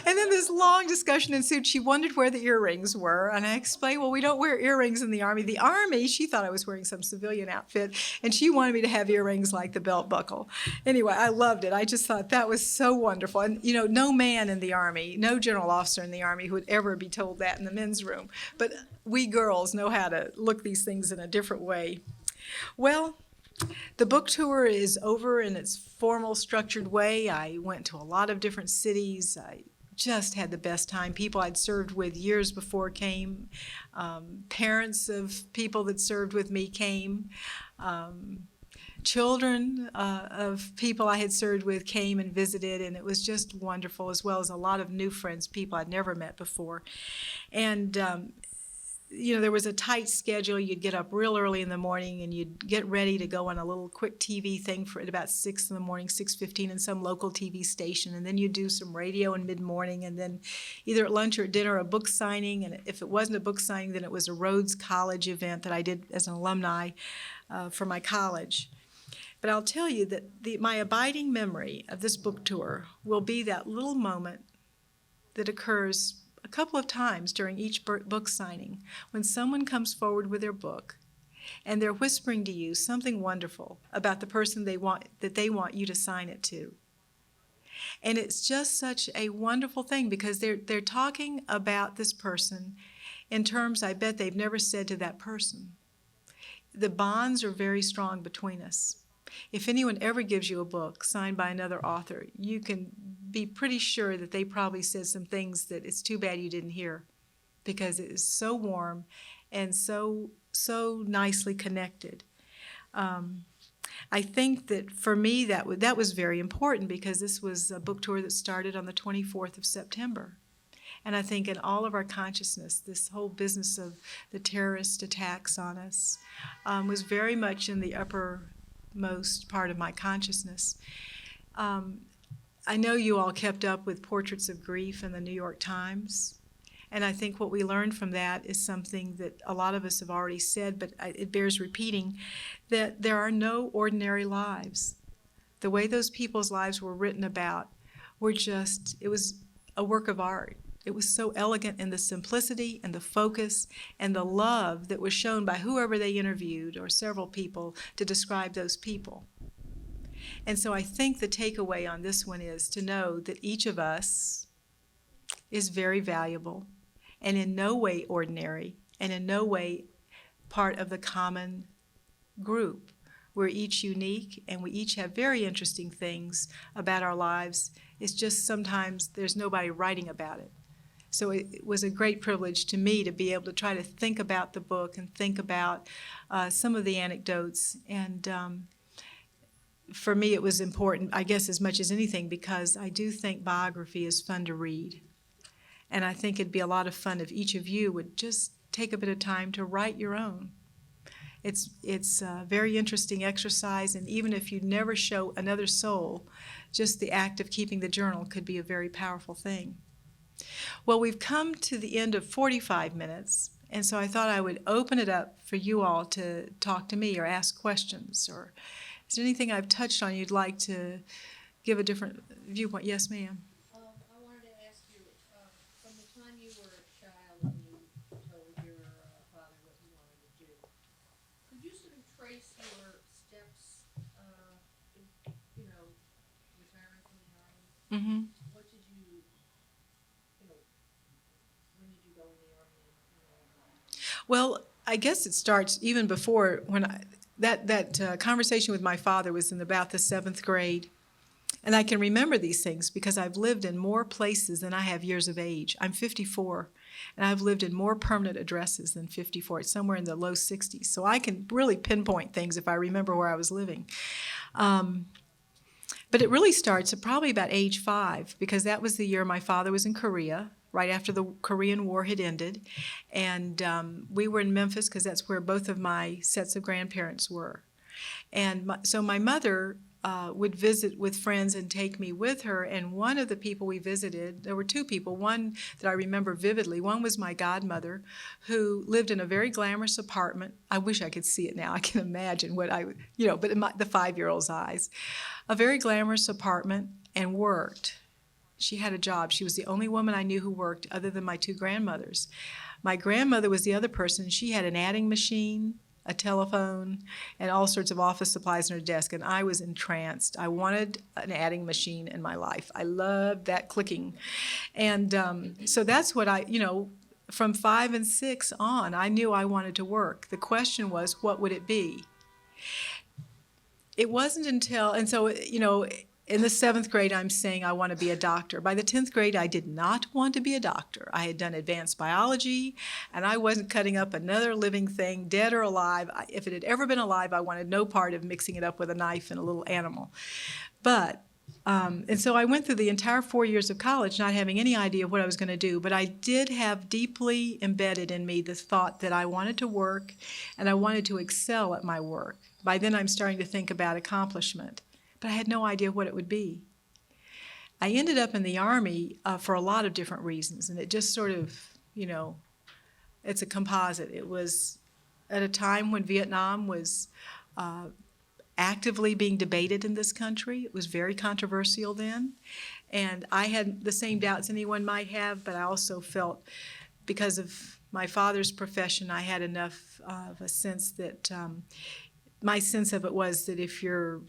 And then this long discussion ensued. She wondered where the earrings were, and I explained, well, we don't wear earrings in the Army. The Army, she thought I was wearing some civilian outfit, and she wanted me to have earrings like the belt buckle. Anyway, I loved it. I just thought that was so wonderful. And, no man in the Army, no general officer in the Army who would ever be told that in the men's room. But we girls know how to look these things in a different way. Well, the book tour is over in its formal, structured way. I went to a lot of different cities. I just had the best time. People I'd served with years before came. Parents of people that served with me came. Children of people I had served with came and visited, and it was just wonderful, as well as a lot of new friends, people I'd never met before. And there was a tight schedule. You'd get up real early in the morning and you'd get ready to go on a little quick TV thing at about 6 in the morning, 6:15 in some local TV station. And then you'd do some radio in mid-morning, and then either at lunch or at dinner a book signing. And if it wasn't a book signing, then it was a Rhodes College event that I did as an alumni for my college. But I'll tell you that my abiding memory of this book tour will be that little moment that occurs a couple of times during each book signing, when someone comes forward with their book and they're whispering to you something wonderful about the person they want you to sign it to. And it's just such a wonderful thing, because they're talking about this person in terms I bet they've never said to that person. The bonds are very strong between us. If anyone ever gives you a book signed by another author, you can be pretty sure that they probably said some things that it's too bad you didn't hear, because it is so warm and so nicely connected. I think that for me that was very important, because this was a book tour that started on the 24th of September. And I think in all of our consciousness, this whole business of the terrorist attacks on us was very much in the uppermost part of my consciousness. I know you all kept up with Portraits of Grief in the New York Times. And I think what we learned from that is something that a lot of us have already said, but it bears repeating, that there are no ordinary lives. The way those people's lives were written about it was a work of art. It was so elegant in the simplicity and the focus and the love that was shown by whoever they interviewed, or several people, to describe those people. And so I think the takeaway on this one is to know that each of us is very valuable and in no way ordinary and in no way part of the common group. We're each unique and we each have very interesting things about our lives. It's just sometimes there's nobody writing about it. So it was a great privilege to me to be able to try to think about the book and think about some of the anecdotes. And for me it was important, I guess as much as anything, because I do think biography is fun to read. And I think it'd be a lot of fun if each of you would just take a bit of time to write your own. It's a very interesting exercise, and even if you never show another soul, just the act of keeping the journal could be a very powerful thing. Well, we've come to the end of 45 minutes, and so I thought I would open it up for you all to talk to me or ask questions. Or is there anything I've touched on you'd like to give a different viewpoint? Yes, ma'am. I wanted to ask you, from the time you were a child and you told your father what you wanted to do, could you sort of trace your steps, retiring from the Army? Mm-hmm. What did you, when did you go in the Army and all that? Well, I guess it starts even before that conversation with my father was in about the 7th grade. And I can remember these things because I've lived in more places than I have years of age. I'm 54, and I've lived in more permanent addresses than 54. It's somewhere in the low 60s. So I can really pinpoint things if I remember where I was living. But it really starts at probably about age 5, because that was the year my father was in Korea, right after the Korean War had ended. And we were in Memphis because that's where both of my sets of grandparents were. And so my mother would visit with friends and take me with her. And one of the people we visited, there were 2 people, one that I remember vividly. One was my godmother, who lived in a very glamorous apartment. I wish I could see it now. I can imagine what but in the 5-year-old's eyes. A very glamorous apartment, and worked. She had a job. She was the only woman I knew who worked other than my 2 grandmothers. My grandmother was the other person. She had an adding machine, a telephone, and all sorts of office supplies on her desk, and I was entranced. I wanted an adding machine in my life. I loved that clicking. And so that's what from 5 and 6 on, I knew I wanted to work. The question was, what would it be? It wasn't until, and so, in the 7th grade, I'm saying I want to be a doctor. By the 10th grade, I did not want to be a doctor. I had done advanced biology, and I wasn't cutting up another living thing, dead or alive. If it had ever been alive, I wanted no part of mixing it up with a knife and a little animal. But, and so I went through the entire 4 years of college not having any idea what I was going to do, but I did have deeply embedded in me the thought that I wanted to work, and I wanted to excel at my work. By then, I'm starting to think about accomplishment. But I had no idea what it would be. I ended up in the Army for a lot of different reasons, and it just sort of, it's a composite. It was at a time when Vietnam was actively being debated in this country. It was very controversial then, and I had the same doubts anyone might have, but I also felt, because of my father's profession, I had enough of a sense that, my sense of it was that if you're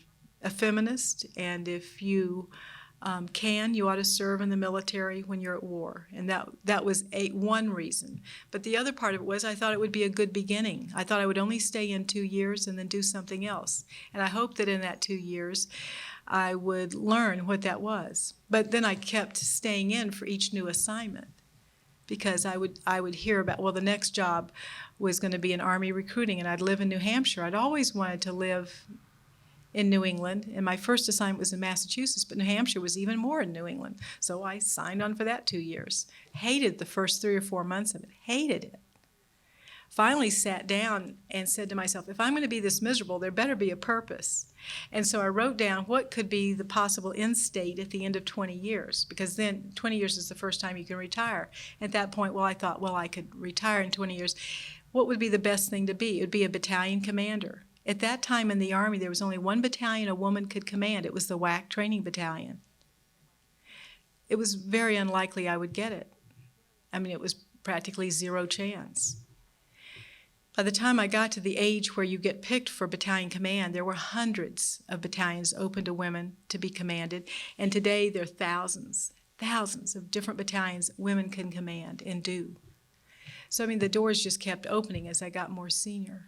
a feminist, and if you you ought to serve in the military when you're at war. And that was one reason. But the other part of it was I thought it would be a good beginning. I thought I would only stay in 2 years and then do something else. And I hoped that in that 2 years I would learn what that was. But then I kept staying in for each new assignment, because I would hear about, the next job was going to be in Army recruiting, and I'd live in New Hampshire. I'd always wanted to live in New England, and my first assignment was in Massachusetts, but New Hampshire was even more in New England. So I signed on for that 2 years. Hated the first 3 or 4 months of it, hated it. finally sat down and said to myself, if I'm going to be this miserable, there better be a purpose. And so I wrote down what could be the possible end state at the end of 20 years, because then 20 years is the first time you can retire. At that point, I thought, I could retire in 20 years. What would be the best thing to be? It would be a battalion commander. At that time in the Army, there was only one battalion a woman could command. It was the WAC training battalion. It was very unlikely I would get it. I mean, it was practically zero chance. By the time I got to the age where you get picked for battalion command, there were hundreds of battalions open to women to be commanded, and today there are thousands of different battalions women can command and do. So, I mean, the doors just kept opening as I got more senior.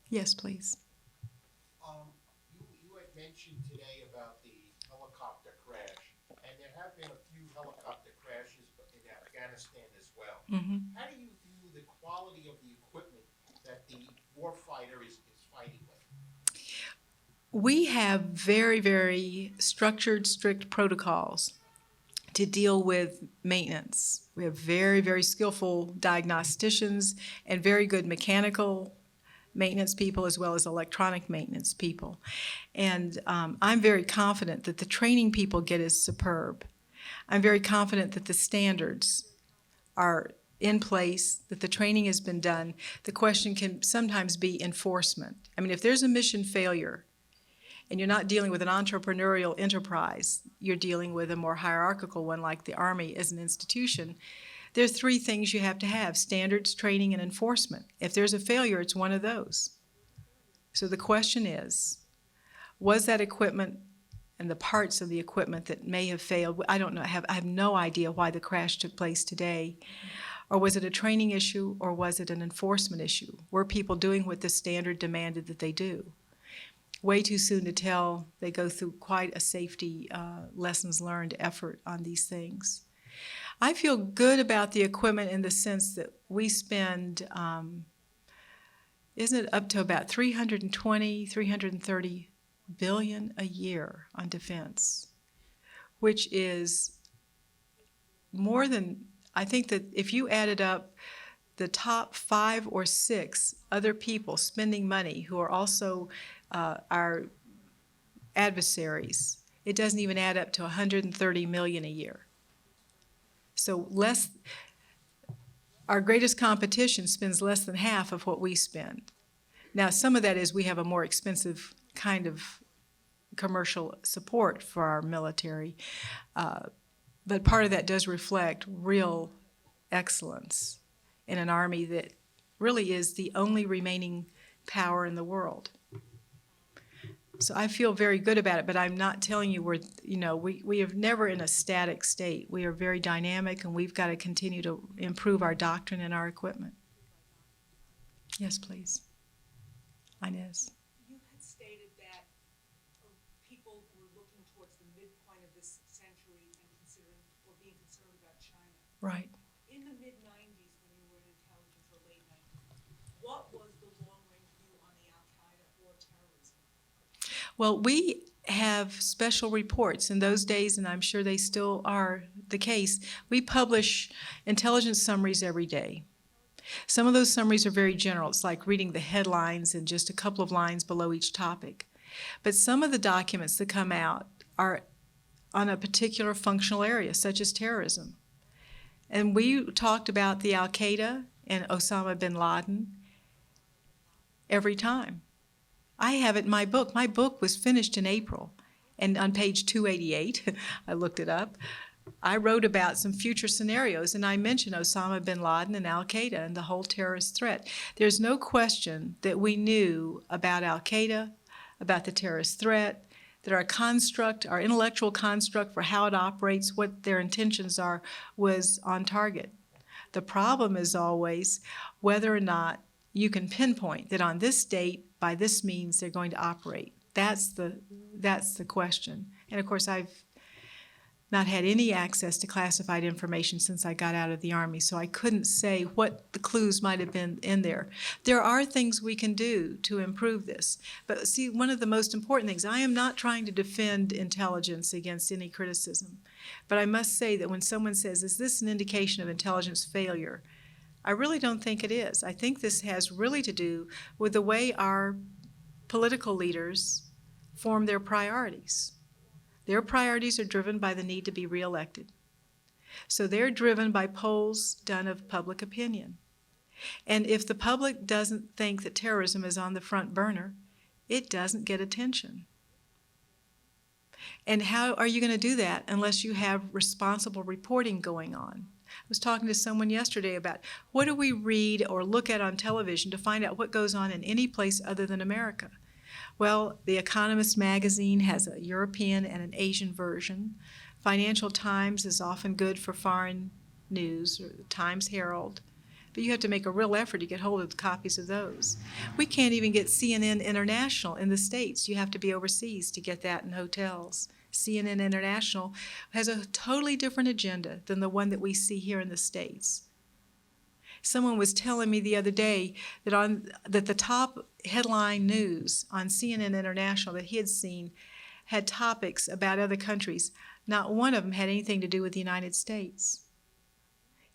Yes, please. You had mentioned today about the helicopter crash, and there have been a few helicopter crashes in Afghanistan as well. Mm-hmm. How do you view the quality of the equipment that the warfighter is fighting with? We have very, very structured, strict protocols to deal with maintenance. We have very, very skillful diagnosticians and very good mechanical maintenance people as well as electronic maintenance people. And I'm very confident that the training people get is superb. I'm very confident that the standards are in place, that the training has been done. The question can sometimes be enforcement. I mean, if there's a mission failure and you're not dealing with an entrepreneurial enterprise, you're dealing with a more hierarchical one like the Army as an institution, there are three things you have to have: standards, training, and enforcement. If there's a failure, it's one of those. So the question is, was that equipment and the parts of the equipment that may have failed, I don't know, I have no idea why the crash took place today. Or was it a training issue, or was it an enforcement issue? Were people doing what the standard demanded that they do? Way too soon to tell. They go through quite a safety lessons learned effort on these things. I feel good about the equipment in the sense that we spend, isn't it up to about 320, 330 billion a year on defense, which is more than, I think that if you added up the top 5 or 6 other people spending money who are also our adversaries, it doesn't even add up to 130 million a year. So our greatest competition spends less than half of what we spend. Now, some of that is we have a more expensive kind of commercial support for our military, but part of that does reflect real excellence in an Army that really is the only remaining power in the world. So I feel very good about it, but I'm not telling you we are never in a static state. We are very dynamic, and we've got to continue to improve our doctrine and our equipment. Yes, please. Inez. You had stated that people were looking towards the midpoint of this century and being concerned about China. Right. In the mid-90s, when you were in intelligence, or late 90s, what was the long-range view on the Al-Qaeda or terrorism? Well, we have special reports in those days, and I'm sure they still are the case. We publish intelligence summaries every day. Some of those summaries are very general. It's like reading the headlines and just a couple of lines below each topic. But some of the documents that come out are on a particular functional area, such as terrorism. And we talked about the Al-Qaeda and Osama bin Laden every time. I have it in my book. My book was finished in April, and on page 288, I looked it up, I wrote about some future scenarios, and I mentioned Osama bin Laden and Al-Qaeda and the whole terrorist threat. There's no question that we knew about Al-Qaeda, about the terrorist threat, that our construct, our intellectual construct for how it operates, what their intentions are, was on target. The problem is always whether or not you can pinpoint that on this date, by this means, they're going to operate. That's the question. And of course, not had any access to classified information since I got out of the Army, so I couldn't say what the clues might have been in there. There are things we can do to improve this. But see, one of the most important things, I am not trying to defend intelligence against any criticism, but I must say that when someone says, is this an indication of intelligence failure? I really don't think it is. I think this has really to do with the way our political leaders form their priorities. Their priorities are driven by the need to be reelected. So they're driven by polls done of public opinion. And if the public doesn't think that terrorism is on the front burner, it doesn't get attention. And how are you going to do that unless you have responsible reporting going on? I was talking to someone yesterday about what do we read or look at on television to find out what goes on in any place other than America? Well, The Economist magazine has a European and an Asian version. Financial Times is often good for foreign news, or the Times Herald. But you have to make a real effort to get hold of copies of those. We can't even get CNN International in the States. You have to be overseas to get that in hotels. CNN International has a totally different agenda than the one that we see here in the States. Someone was telling me the other day that the top headline news on CNN International that he had seen had topics about other countries. Not one of them had anything to do with the United States.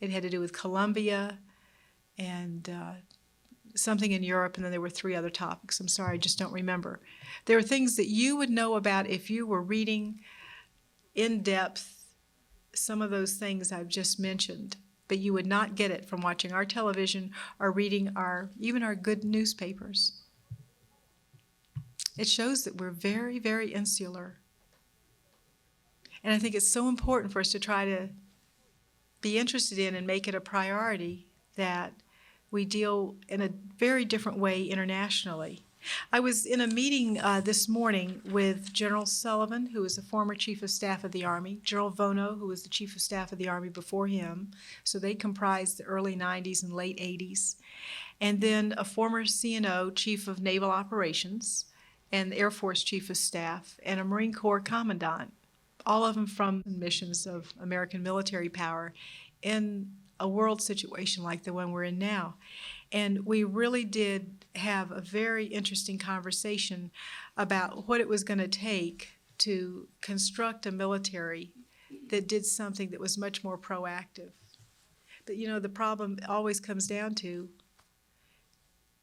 It had to do with Colombia and something in Europe, and then there were 3 other topics. I'm sorry, I just don't remember. There are things that you would know about if you were reading in depth some of those things I've just mentioned, but you would not get it from watching our television or reading even our good newspapers. It shows that we're very, very insular. And I think it's so important for us to try to be interested in and make it a priority that we deal in a very different way internationally. I was in a meeting this morning with General Sullivan, who was the former Chief of Staff of the Army, General Vono, who was the Chief of Staff of the Army before him, so they comprised the early 90s and late 80s, and then a former CNO, Chief of Naval Operations, and the Air Force Chief of Staff, and a Marine Corps Commandant, all of them from missions of American military power in a world situation like the one we're in now. And we really did have a very interesting conversation about what it was going to take to construct a military that did something that was much more proactive. But you know, the problem always comes down to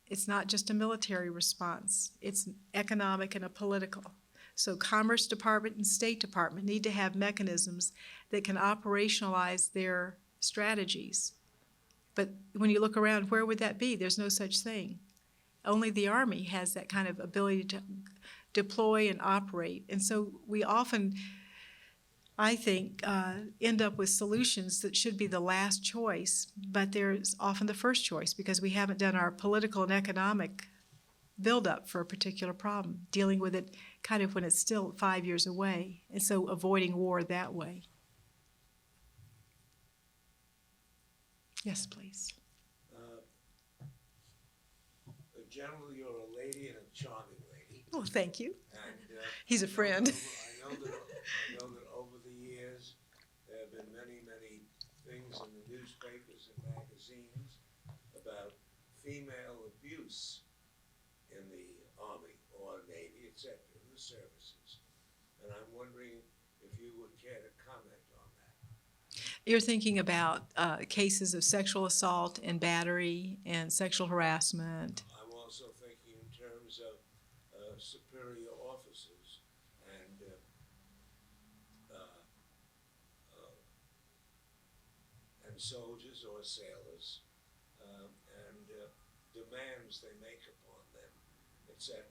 it's not just a military response, it's economic and a political. So Commerce Department and State Department need to have mechanisms that can operationalize their strategies. But when you look around, where would that be? There's no such thing. Only the Army has that kind of ability to deploy and operate. And so we often, I think, end up with solutions that should be the last choice, but there's often the first choice because we haven't done our political and economic build-up for a particular problem, dealing with it kind of when it's still 5 years away, and so avoiding war that way. Yes, please. Generally, you're a lady and a charming lady. Oh, thank you. And, He's a friend. I know that over the years, there have been many, many things in the newspapers and magazines about female abuse in the Army or Navy, etc., in the services. And I'm wondering if you would care to comment on that. You're thinking about cases of sexual assault and battery and sexual harassment. I'm also thinking in terms of superior officers and soldiers or sailors and demands they make upon them, etc.,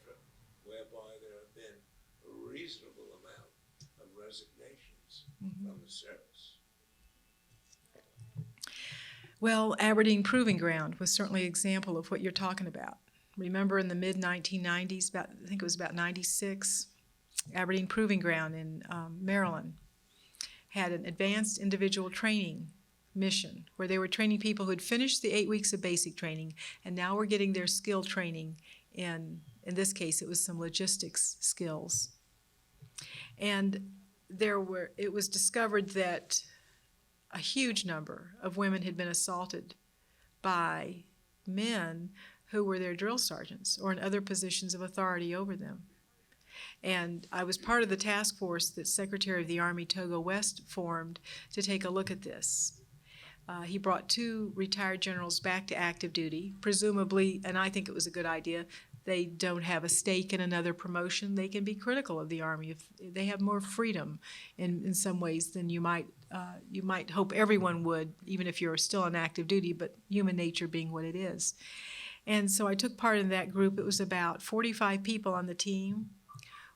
whereby there have been a reasonable amount of resignations from the service. Well, Aberdeen Proving Ground was certainly an example of what you're talking about. Remember in the mid-1990s, I think it was about 96, Aberdeen Proving Ground in Maryland had an advanced individual training mission where they were training people who had finished the 8 weeks of basic training and now were getting their skill training in this case, it was some logistics skills. And it was discovered that a huge number of women had been assaulted by men who were their drill sergeants or in other positions of authority over them. And I was part of the task force that Secretary of the Army Togo West formed to take a look at this. He brought 2 retired generals back to active duty, presumably, and I think it was a good idea, they don't have a stake in another promotion. They can be critical of the Army. If they have more freedom in some ways than you might hope everyone would, even if you're still on active duty, but human nature being what it is. And so I took part in that group. It was about 45 people on the team.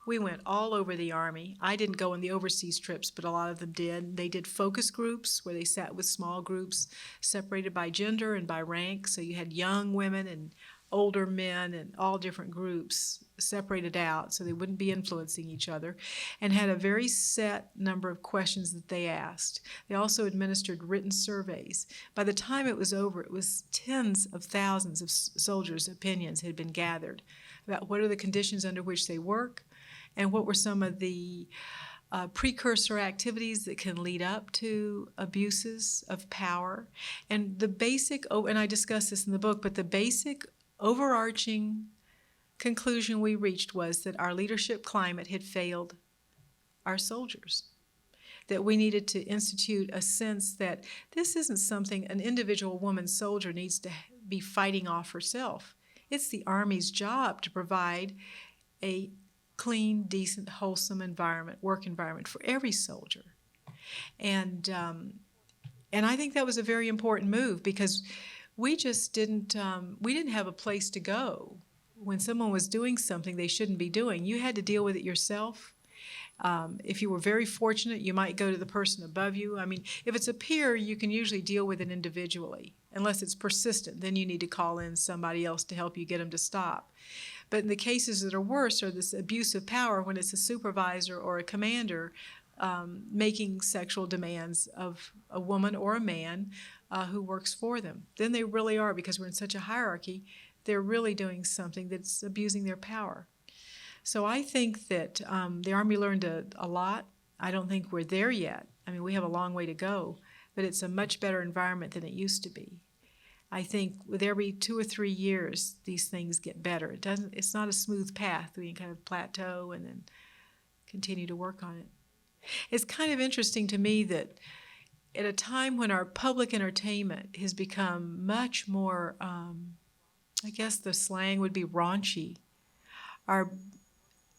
We went all over the Army. I didn't go on the overseas trips, but a lot of them did. They did focus groups where they sat with small groups separated by gender and by rank. So you had young women and older men and all different groups separated out so they wouldn't be influencing each other, and had a very set number of questions that they asked. They also administered written surveys. By the time it was over, it was tens of thousands of soldiers' opinions had been gathered about what are the conditions under which they work, and what were some of the precursor activities that can lead up to abuses of power. And the basic, and I discuss this in the book, but the basic overarching conclusion we reached was that our leadership climate had failed our soldiers, that we needed to institute a sense that this isn't something an individual woman soldier needs to be fighting off herself. It's the Army's job to provide a clean, decent, wholesome environment, work environment for every soldier. And I think that was a very important move, because we just didn't have a place to go when someone was doing something they shouldn't be doing. You had to deal with it yourself. If you were very fortunate, you might go to the person above you. I mean, if it's a peer, you can usually deal with it individually. Unless it's persistent, then you need to call in somebody else to help you get them to stop. But in the cases that are worse, or this abuse of power, when it's a supervisor or a commander making sexual demands of a woman or a man who works for them, then they really are, because we're in such a hierarchy, they're really doing something that's abusing their power. So I think that the Army learned a lot. I don't think we're there yet. I mean, we have a long way to go, but it's a much better environment than it used to be. I think with every 2 or 3 years, these things get better. It's not a smooth path. We can kind of plateau and then continue to work on it. It's kind of interesting to me that at a time when our public entertainment has become much more, I guess the slang would be raunchy, our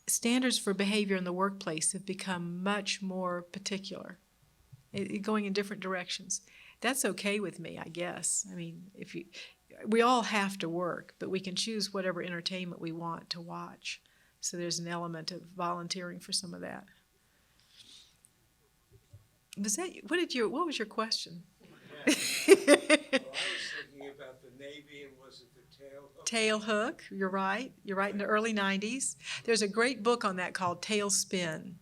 standards for behavior in the workplace have become much more particular, going in different directions. That's okay with me, I guess. I mean, we all have to work, but we can choose whatever entertainment we want to watch. So there's an element of volunteering for some of that. What was your question? Well, I was thinking about the Navy, and was it the tail hook? Tail hook, you're right. You're right, in the early 90s. There's a great book on that called Tailspin.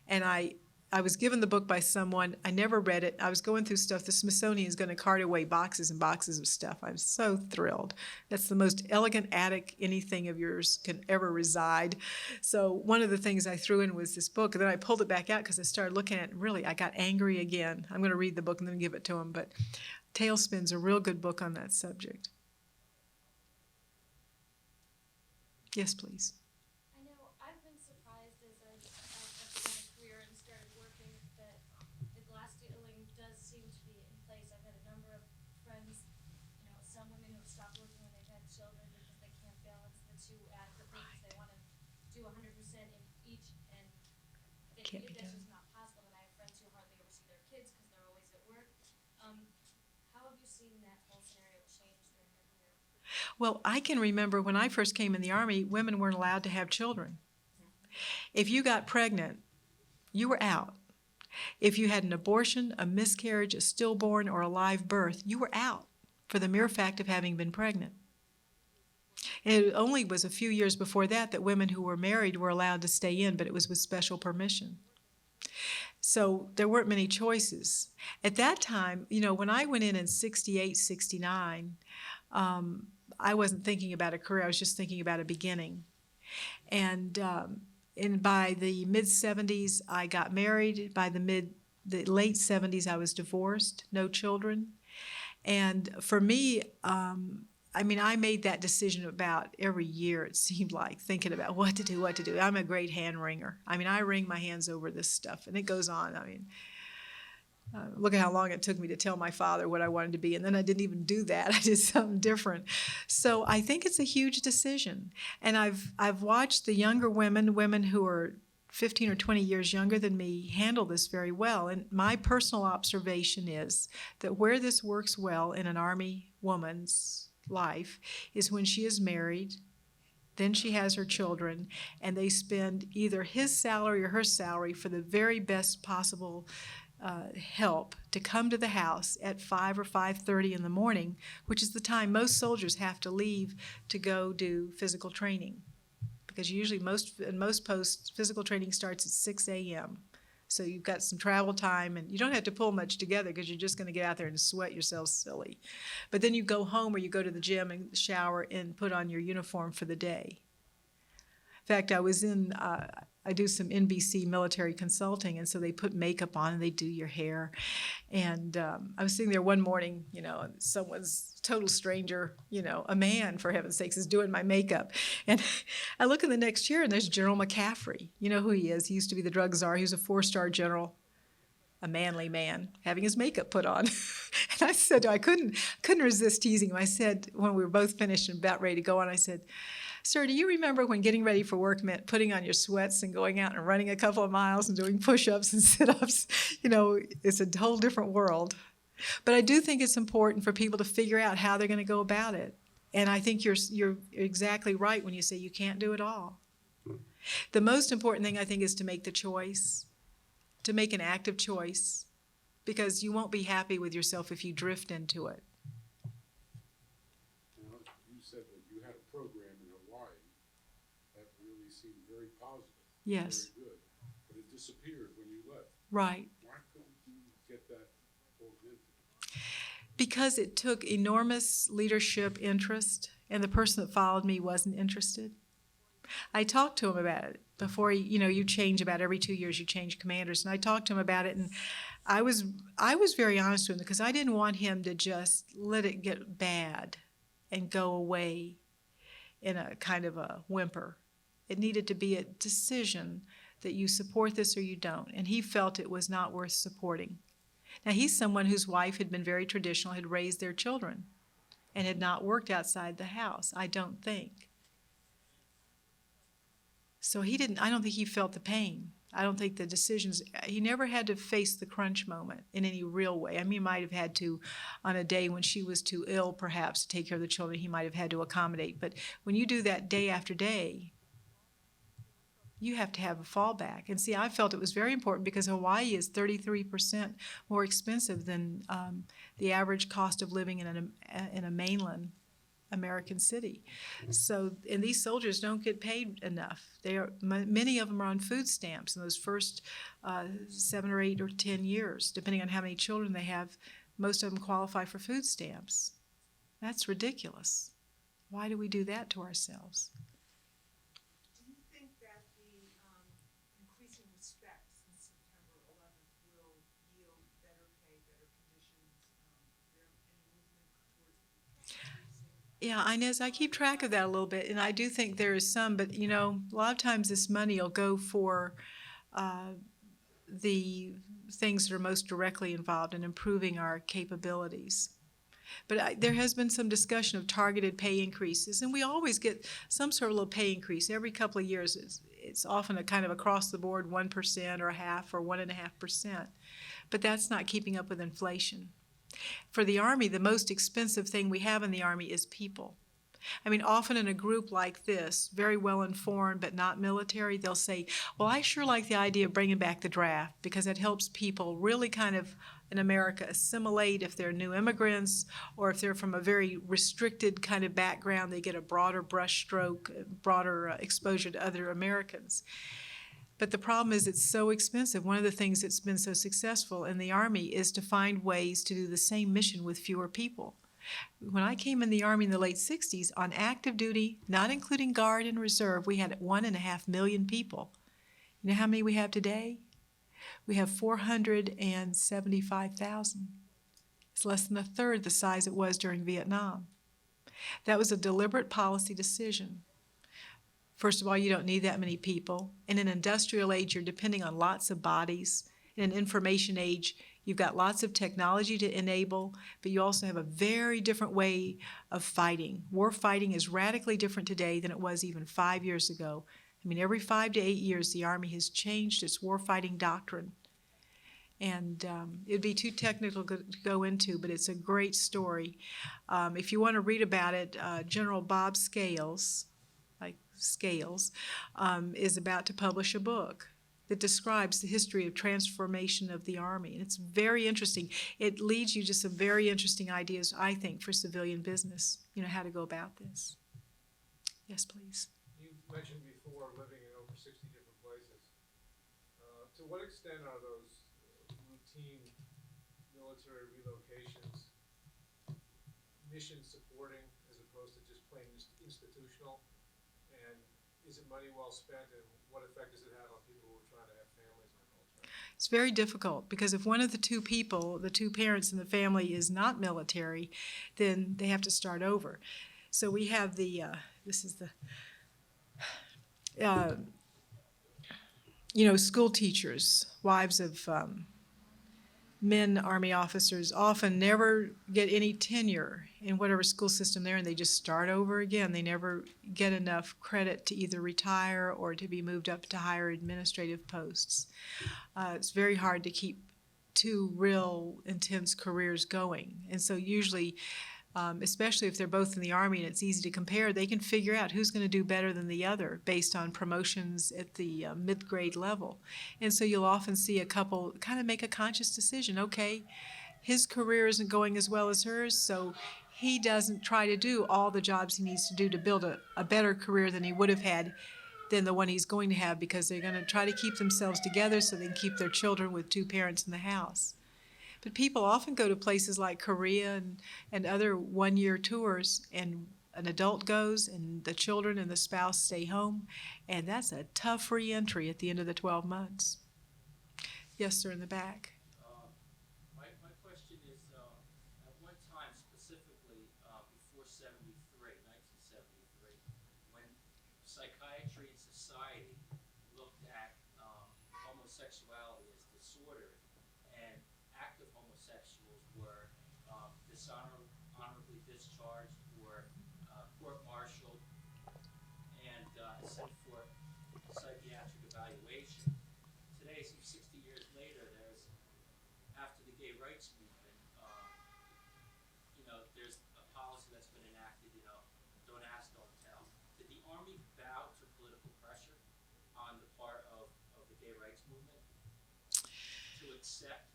And I was given the book by someone. I never read it. I was going through stuff. The Smithsonian is going to cart away boxes and boxes of stuff. I'm so thrilled. That's the most elegant attic anything of yours can ever reside. So one of the things I threw in was this book, and then I pulled it back out because I started looking at it, and really I got angry again. I'm going to read the book and then give it to him. But Tailspin's a real good book on that subject. Yes, please. I know I've been surprised as I've begun a career and started working that the glass ceiling does seem to be in place. I've had a number of friends, some women who've stopped working when they've had children because they can't balance the two adequately because they want to do 100% in each, and that's just not possible. And I have friends who hardly ever see their kids because they're always at work. How have you seen that whole scenario change during your career? Well, I can remember when I first came in the Army, women weren't allowed to have children. If you got pregnant, you were out. If you had an abortion, a miscarriage, a stillborn, or a live birth, you were out for the mere fact of having been pregnant. And it only was a few years before that women who were married were allowed to stay in, but it was with special permission. So there weren't many choices. At that time, when I went in 68, 69, I wasn't thinking about a career. I was just thinking about a beginning. And And by the mid-70s, I got married. By the late 70s, I was divorced, no children. And for me, I mean, I made that decision about every year, it seemed like, thinking about what to do. I'm a great hand wringer. I mean, I wring my hands over this stuff, and it goes on. I mean, look at how long it took me to tell my father what I wanted to be, and then I didn't even do that. I did something different. So I think it's a huge decision. And I've watched the younger women who are 15 or 20 years younger than me handle this very well. And my personal observation is that where this works well in an Army woman's life is when she is married, then she has her children, and they spend either his salary or her salary for the very best possible help to come to the house at 5 or 5:30 in the morning, which is the time most soldiers have to leave to go do physical training. Because usually in most posts, physical training starts at 6 a.m. So you've got some travel time, and you don't have to pull much together because you're just going to get out there and sweat yourself silly. But then you go home or you go to the gym and shower and put on your uniform for the day. In fact, I do some NBC military consulting, and so they put makeup on and they do your hair. And I was sitting there one morning, and someone's total stranger, a man, for heaven's sakes, is doing my makeup. And I look in the next chair, and there's General McCaffrey. You know who he is. He used to be the drug czar. He was a 4-star general, a manly man, having his makeup put on. And I said, I couldn't resist teasing him. I said, when we were both finished and about ready to go on, I said, "Sir, do you remember when getting ready for work meant putting on your sweats and going out and running a couple of miles and doing push-ups and sit-ups? It's a whole different world." But I do think it's important for people to figure out how they're going to go about it. And I think you're exactly right when you say you can't do it all. The most important thing, I think, is to make the choice, to make an active choice, because you won't be happy with yourself if you drift into it. You said that you had a program in Hawaii that really seemed very positive. Yes. Very good. But it disappeared when you left. Right. Why couldn't you get that augmented? Because it took enormous leadership interest, and the person that followed me wasn't interested. I talked to him about it before. You change about every 2 years. You change commanders, and I talked to him about it, and I was very honest with him because I didn't want him to just let it get bad and go away in a kind of a whimper. It needed to be a decision that you support this or you don't, and he felt it was not worth supporting. Now, he's someone whose wife had been very traditional, had raised their children, and had not worked outside the house, I don't think. So I don't think he felt the pain. I don't think the decisions, he never had to face the crunch moment in any real way. I mean, he might have had to, on a day when she was too ill, perhaps, to take care of the children, he might have had to accommodate. But when you do that day after day, you have to have a fallback. And see, I felt it was very important because Hawaii is 33% more expensive than the average cost of living in a mainland American city. So, and these soldiers don't get paid enough. Many of them are on food stamps in those first 7 or 8 or 10 years, depending on how many children they have. Most of them qualify for food stamps. That's ridiculous. Why do we do that to ourselves? Do you think that the increasing respect since September 11th will yield better pay, better conditions? Is there any movement towards increasing? Yeah, Inez, I keep track of that a little bit, and I do think there is some, but a lot of times this money will go for the things that are most directly involved in improving our capabilities. But there has been some discussion of targeted pay increases, and we always get some sort of little pay increase every couple of years. It's often a kind of across the board 1% or a half or 1.5%, but that's not keeping up with inflation. For the Army, the most expensive thing we have in the Army is people. I mean, often in a group like this, very well informed but not military, they'll say, well, I sure like the idea of bringing back the draft because it helps people really kind of, in America, assimilate if they're new immigrants or if they're from a very restricted kind of background, they get a broader brushstroke, broader exposure to other Americans. But the problem is it's so expensive. One of the things that's been so successful in the Army is to find ways to do the same mission with fewer people. When I came in the Army in the late 60s, on active duty, not including Guard and Reserve, we had 1.5 million people. You know how many we have today? We have 475,000. It's less than a third the size it was during Vietnam. That was a deliberate policy decision. First of all, you don't need that many people. In an industrial age, you're depending on lots of bodies. In an information age, you've got lots of technology to enable, but you also have a very different way of fighting. War fighting is radically different today than it was even 5 years ago. I mean, every 5 to 8 years, the Army has changed its war fighting doctrine. And it'd be too technical to go into, but it's a great story. If you want to read about it, General Bob Scales, is about to publish a book that describes the history of transformation of the Army. And it's very interesting. It leads you to some very interesting ideas, I think, for civilian business, you know, how to go about this. Yes, please. You've mentioned before living in over 60 different places. To what extent are those routine military relocations mission supporting as opposed to just plain institutional? And is it money well spent, and what effect does it have on people who are trying to have families in the military? It's very difficult because if one of the two people, the two parents in the family, is not military, then they have to start over. So we have school teachers, wives of men Army officers, often never get any tenure in whatever school system they're in. They just start over again. They never get enough credit to either retire or to be moved up to higher administrative posts. It's very hard to keep two real intense careers going. And so usually, especially if they're both in the Army and it's easy to compare, they can figure out who's going to do better than the other based on promotions at the mid-grade level. And so you'll often see a couple kind of make a conscious decision. Okay, his career isn't going as well as hers, so he doesn't try to do all the jobs he needs to do to build a better career than he would have had than the one he's going to have, because they're going to try to keep themselves together so they can keep their children with two parents in the house. But people often go to places like Korea and other one-year tours, and an adult goes and the children and the spouse stay home, and that's a tough re-entry at the end of the 12 months. Yes, sir, in the back. My question is, at one time specifically, before 1973, when psychiatry and society looked at homosexuality as disorder, and active homosexuals were dishonorably discharged or court-martialed and sent for psychiatric evaluation. Today, 60 years later, after the gay rights movement, there's a policy that's been enacted, don't ask, don't tell. Did the Army bow to political pressure on the part of the gay rights movement to accept,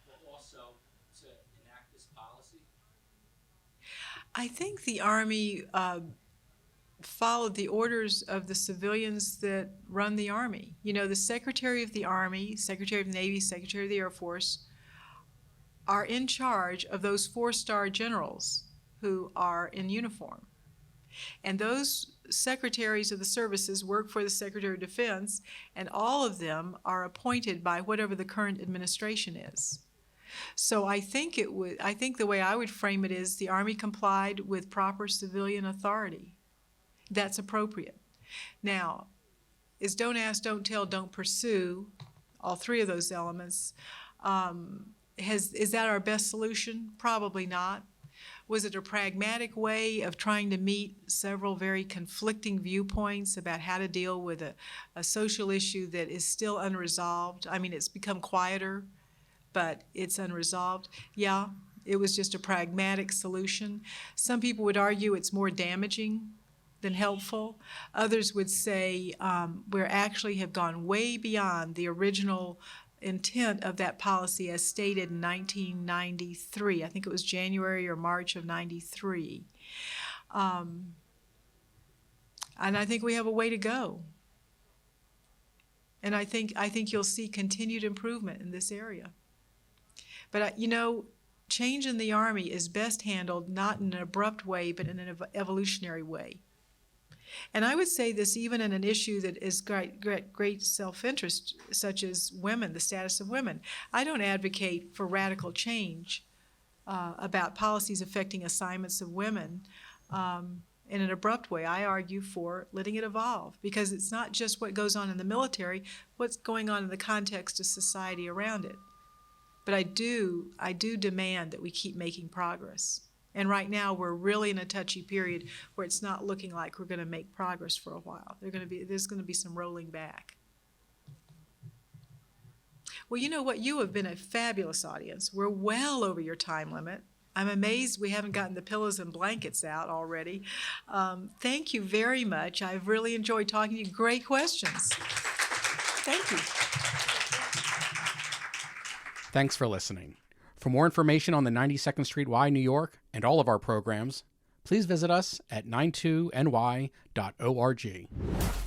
but also to enact this policy? I think the Army followed the orders of the civilians that run the Army. The Secretary of the Army, Secretary of the Navy, Secretary of the Air Force are in charge of those 4-star generals who are in uniform. And those secretaries of the services work for the Secretary of Defense, and all of them are appointed by whatever the current administration is. So I think the way I would frame it is the Army complied with proper civilian authority. That's appropriate. Now, is don't ask, don't tell, don't pursue, all three of those elements, is that our best solution? Probably not. Was it a pragmatic way of trying to meet several very conflicting viewpoints about how to deal with a social issue that is still unresolved? I mean, it's become quieter, but it's unresolved. Yeah, it was just a pragmatic solution. Some people would argue it's more damaging than helpful. Others would say we actually have gone way beyond the original intent of that policy as stated in 1993. I think it was January or March of 93. And I think we have a way to go. And I think you'll see continued improvement in this area. But change in the Army is best handled not in an abrupt way, but in an evolutionary way. And I would say this even in an issue that is great self-interest, such as women, the status of women. I don't advocate for radical change about policies affecting assignments of women in an abrupt way. I argue for letting it evolve, because it's not just what goes on in the military, what's going on in the context of society around it. But I do demand that we keep making progress. And right now we're really in a touchy period where it's not looking like we're going to make progress for a while. There's going to be some rolling back. Well, you know what? You have been a fabulous audience. We're well over your time limit. I'm amazed we haven't gotten the pillows and blankets out already. Thank you very much. I've really enjoyed talking to you. Great questions. Thank you. Thanks for listening. For more information on the 92nd Street Y, New York, and all of our programs, please visit us at 92ny.org.